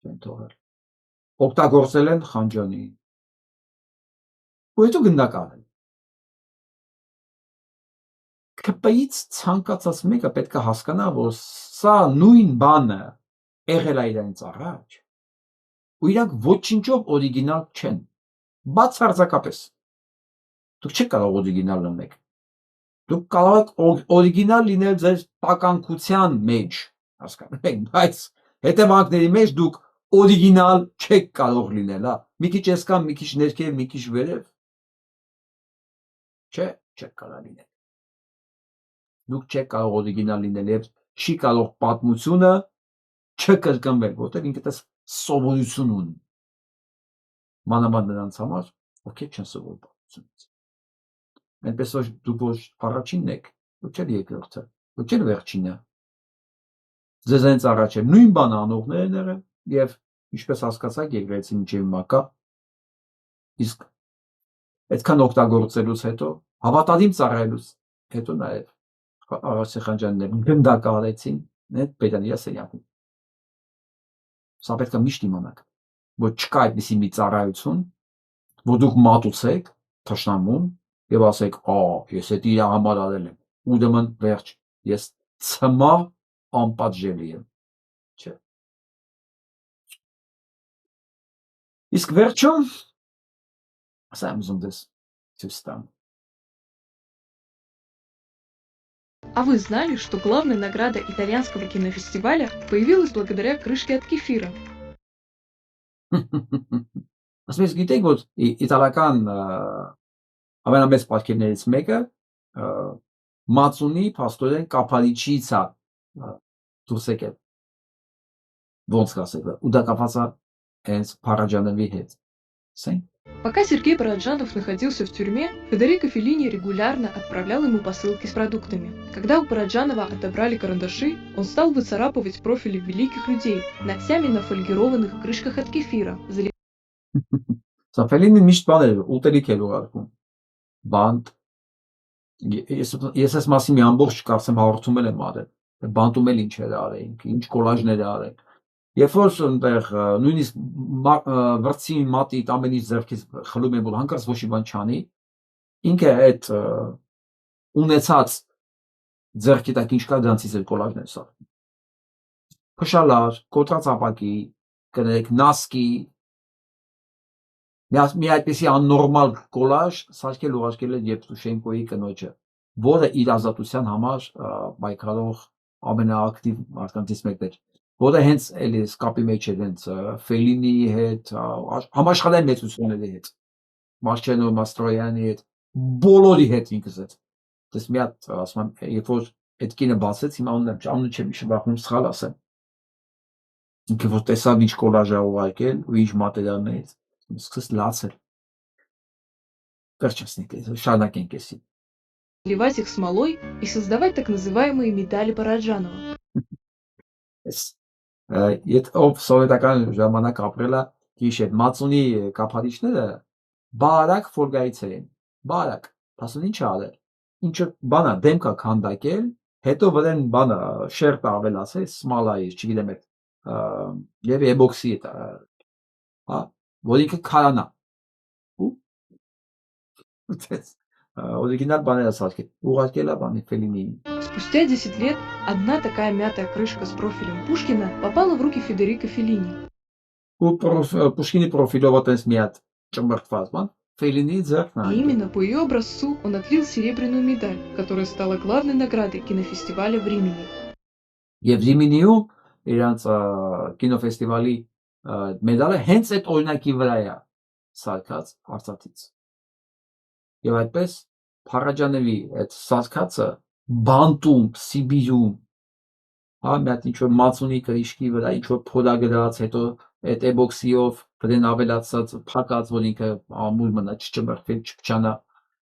չեն թողել, օգտագործել են Խանջյանին ու հետո գնդակարել։ ԿՊ-ից ցանկացած մեկը պետք է հասկանա, որ սա նույն բանը եղել է իրենց առաջ ու իրանք ոչինչով օրիգինալ չեն, բացարձակապես։ Դուք չեք կարող օրիգինալ լինեք, դուք կարող եք օրիգինալ լինել ձեր տականքության մեջ, հասկանում եք, բայց հետևանքների մեջ դուք օրիգինալ չեք կարող լինել, մի քիչ էսկան, մի քիչ ներքև, մի քիչ վերև, չեք կարող լինել, դուք չեք կարող օրիգինալ լինել եւ չի կարող պատմությունը չկրկնվել, որտեղ ինքդ ես սովորություն ունի, մանավանդ նրանց համար, ովքեր չեն սովորել պատմությունից։ Այնպես որ դուք ոչ առաջինն եք, ոչ էլ երկրորդը, ոչ էլ վերջինը։ Ձեզանից առաջ է նույն բանը անողներ են եղել եւ ինչպես հասկացաք եկեղեցի մինչեւ հիմա կա, իսկ այդքան օգտագործելուց հետո, հավատալիք ծառայելուց հետո նաեւ Աղասի Խանջյանն գնդակարեցին Բերյանի սենյակում։ Սա պետք է միշտ իմանաք, որ չկա այդպիսի մի ծառայություն, որ դուք մատուցեք թշնամուն եւ ասեք, ես այդ իր համար արել եմ, ուրեմն վերջ, ես ցմա անպատժելի եմ։ Չէ։ Իսկ վերջում, ասա եմ ուզում դες ցույց տամ։ А вы знали, что главная награда итальянского кинофестиваля появилась благодаря крышке от кефира? Ասես գիտեք որ իտալական ամենամեծ պատկերներից մեկը մածունի փաստորեն կափարիչից է դուրս եկել։ Ոնց կասել, ու դա կապված է հենց Փարաջանովի հետ։ Սեն։ Пока Сергей Параджанов находился в тюрьме, Федерико Феллини регулярно отправлял ему посылки с продуктами. Когда у Параджанова отобрали карандаши, он стал выцарапывать профили великих людей ногтями на фольгированных крышках от кефира. Սա Ֆելինին միշտ բան էր, ուտելիք էր ուղարկում։ Բանտ։ Ես այս մասին մի ամբողջ կարծեմ հաղորդում եմ արել։ Բանտում էլ ինչ էր արել, ինչ կոլաժներ արել։ Երբ որ այնտեղ նույնիսկ վրցին մատի ամեն ինչ ձեռքից խլում են, որ հանկարծ ոչ մի բան չանի, ինքը այդ ունեցած ձեռքի տակ ինչ կա դրանցից էր կոլաժներ սարքում։ Փշալար, կոտրած ապակի, կներեք նասկի, մի այդպիսի աննորմալ կոլաժ սարքել ուղարկել է Եվտուշենկոյի կնոջը, որը իր ազատության համար պայքարող ամենաակտիվ մարդկանցից մեկն էր, որը հենց էլի կապի մեջ էր հենց Ֆելինիի հետ, համաշխարհային մեծությունների հետ, Մարչենո Մաստրոյանի հետ, բոլորի հետ ինքս հետ։ Դες մի հատ ասում եմ, երբ որ այդ կինը բացեց, հիմա անունը չեմ շվախում սխալ ասեմ։ Ինքը որ տեսավ ինչ կոլաժ է ուղարկել ու ինչ մատերիալներից, սկսեց լացել։ Վերջացնենք, շարունակենք էսի։ Заливать их смолой и создавать так называемые медали Параджанова. Եթե ով սովետական ժամանակ ապրել է, գիշեր, մածունի կափարիչները բարակ ֆոլգայից էին։ Բարակ, ասում ինչ արել։ Ինչը բանա դեմքա քանդակել, հետո վրան բանը շերտը ավելացել, սմալայի, չգիտեմ այդ եւ էբոքսի է, հա, որ ինքը քարանա։ Ու օրիգինալ բաները սարքել, ուղարկել է բանի Ֆելինիին։ Спустя 10 лет одна такая мятая крышка с профилем Пушкина попала в руки Федерико Феллини. Ու Պուշկինի պրոֆիլով այտենց մի հատ ճմբրտված բան, Ֆելինիի ձեռքն И именно по ее образцу он отлил серебряную медаль, которая стала главной наградой кинофестиваля в Римени. Եվ Ռիմինիում իրանց կինոֆեստիվալի մեդալը հենց այդ օրինակի վրա է սարքած Արցախից։ Եվ այդպես Փարաջանովի այդ սարքածը Բանտում, Սիբիրում, հա, մի հատ ինչ-որ մածունի կրիշկի վրա ինչ-որ փորագրած, հետո այդ էբոքսիով դրեն ավելացած փակած, որ ինքը ամուր մնա, չճմրթվի, չփչանա։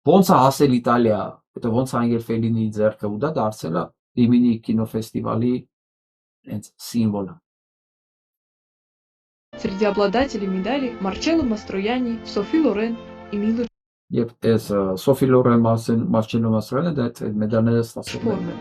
Ոնց է հասել Իտալիա, հետո ոնց է անգել Ֆելինիի ձեռքը, ու դա դարձել է Ռիմինի կինոֆեստիվալի հենց սիմվոլը։ Среди обладателей медалей Марчелло Мастроянни, Софи Лорен и Мило Եվ այս Սոֆի Լորեն Մարչելո Մաստրանը դա այդ մեդալները ստացել формы.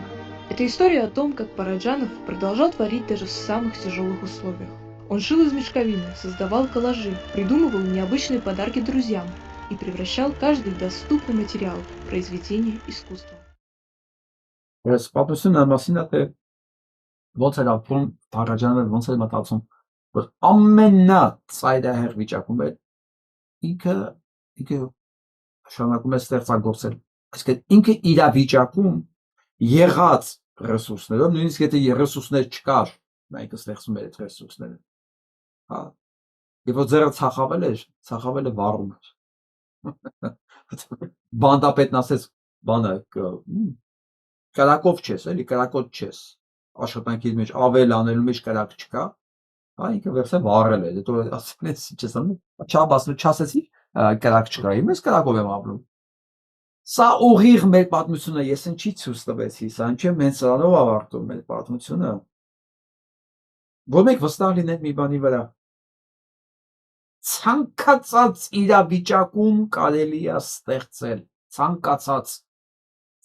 Это история о том, как Параджанов продолжал творить даже в самых тяжелых условиях. Он шил из мешковины, создавал коллажи, придумывал необычные подарки друзьям и превращал каждый в доступный материал, произведение искусства. Ես պատմությունը մասին է թե ոնց էր ապրում Փարաջանովը, ոնց էր մտածում, որ ամենածայրահեղ վիճակում է ինքը շարունակում է ստեղծագործել։ Այսինքն ինքը իր վիճակում եղած ռեսուրսներով, նույնիսկ եթե ռեսուրսներ չկար, նա ինքը ստեղծում էր այդ ռեսուրսները։ Հա։ Եվ որ ձեռը ցախավել է վառում էր։ Բանդապետն ասեց, բանը կրակով չես, էլի կրակոտ չես։ Աշխատանքի մեջ ավել անելու մեջ կրակ չկա։ Հա, ինքը վերցե վառել է։ Հետո ասել ես, ինչ ես անում։ Չասեցի կրակ չկա, ես կրակով եմ ապրում։ Սա ուղիղ մեր պատմությունը, ես ինչի ցույց տվեցի, սա ինչեմ հենց սրանով ավարտում մեր պատմությունը։ Որ մենք վստահ լինենք մի բանի վրա։ Ցանկացած իրավիճակում կարելի է ստեղծել,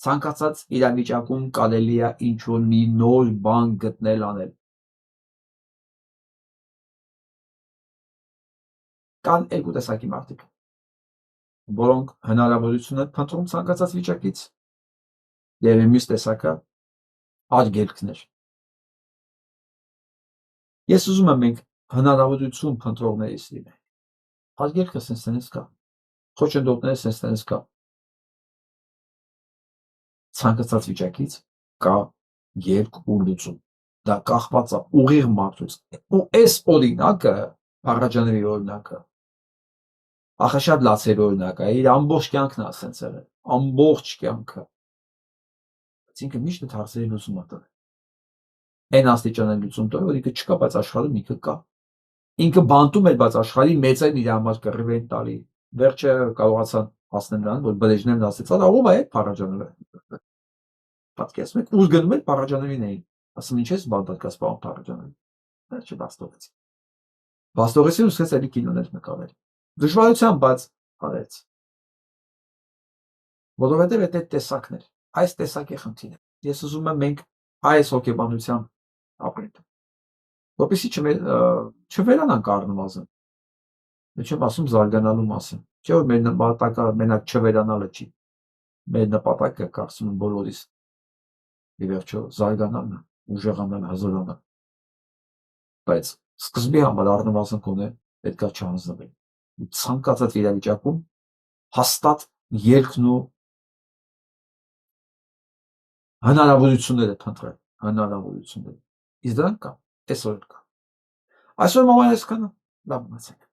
ցանկացած իրավիճակում կարելի է ինչ-որ մի նոր բան գտնել անել։ Կան երկու տեսակի մարդիկ, որոնք հնարավորություն են փնտրում ցանկացած վիճակից, եւ մյուս տեսակը արգելքներ։ Ես ուզում եմ մենք հնարավորություն փնտրողներից լինենք։ Արգելքը սենսենս կա, խոչընդոտները սենսենս կա։ Ցանկացած վիճակից կա երկու լուծում։ Դա կախված է ուղիղ մարդուց։ Ու այս օրինակը, Փարաջանովի օրինակը, ախա շատ լացեր օրինակ է, իր ամբողջ կյանքն է ասենց եղել, ամբողջ կյանքը։ Ինքը միշտ այդ հարցերի լուծում է տվել։ Այն աստիճանի լուծում տվել, որ ինքը չկա, բայց աշխարհում ինքը կա։ Ինքը բանտում էր, բայց աշխարհի մեծերն իր համար կռիվ են տալի։ Վերջը կարողացան հասնել նրան, որ Բրեժնևն ասեց, ով է այդ Փարաջանովը։ Պատկերացնում եք, ուր գնում էր Փարաջանովին էին։ Ասում ինչ ես բանտարկած պարոն Փարաջանովին։ Վերջը բաստողեց։ Բաստողեցին ու սկսեց էլի կինոներ նկարել։ Դժվարությամբ բայց արեց։ Որովհետև այդ տեսակներ, այս տեսակի խնդիրը։ Ես ուզում եմ մենք այս հոգեբանությամբ ապրենք։ Որպեսզի չվերանանք առնվազն։ Ես չեմ ասում զարգանալու մասին։ Չէ՞ որ մեր նպատակը մենակ չվերանալը չի։ Մեր նպատակը կարծում եմ բոլորիս ի վերջո զարգանալն է, ուժեղանալ, հզորանալ։ Բայց սկզբի համար առնվազն կոնե պետք է չհանձնվել։ Ցանկացած իրավիճակում հաստատ ելքն ու հնարավորությունները փնտրել, հնարավորությունները։ Իսկ դրանք կա, այսօր կա։ Այսօր մամայս կանա, լավ մնացեք։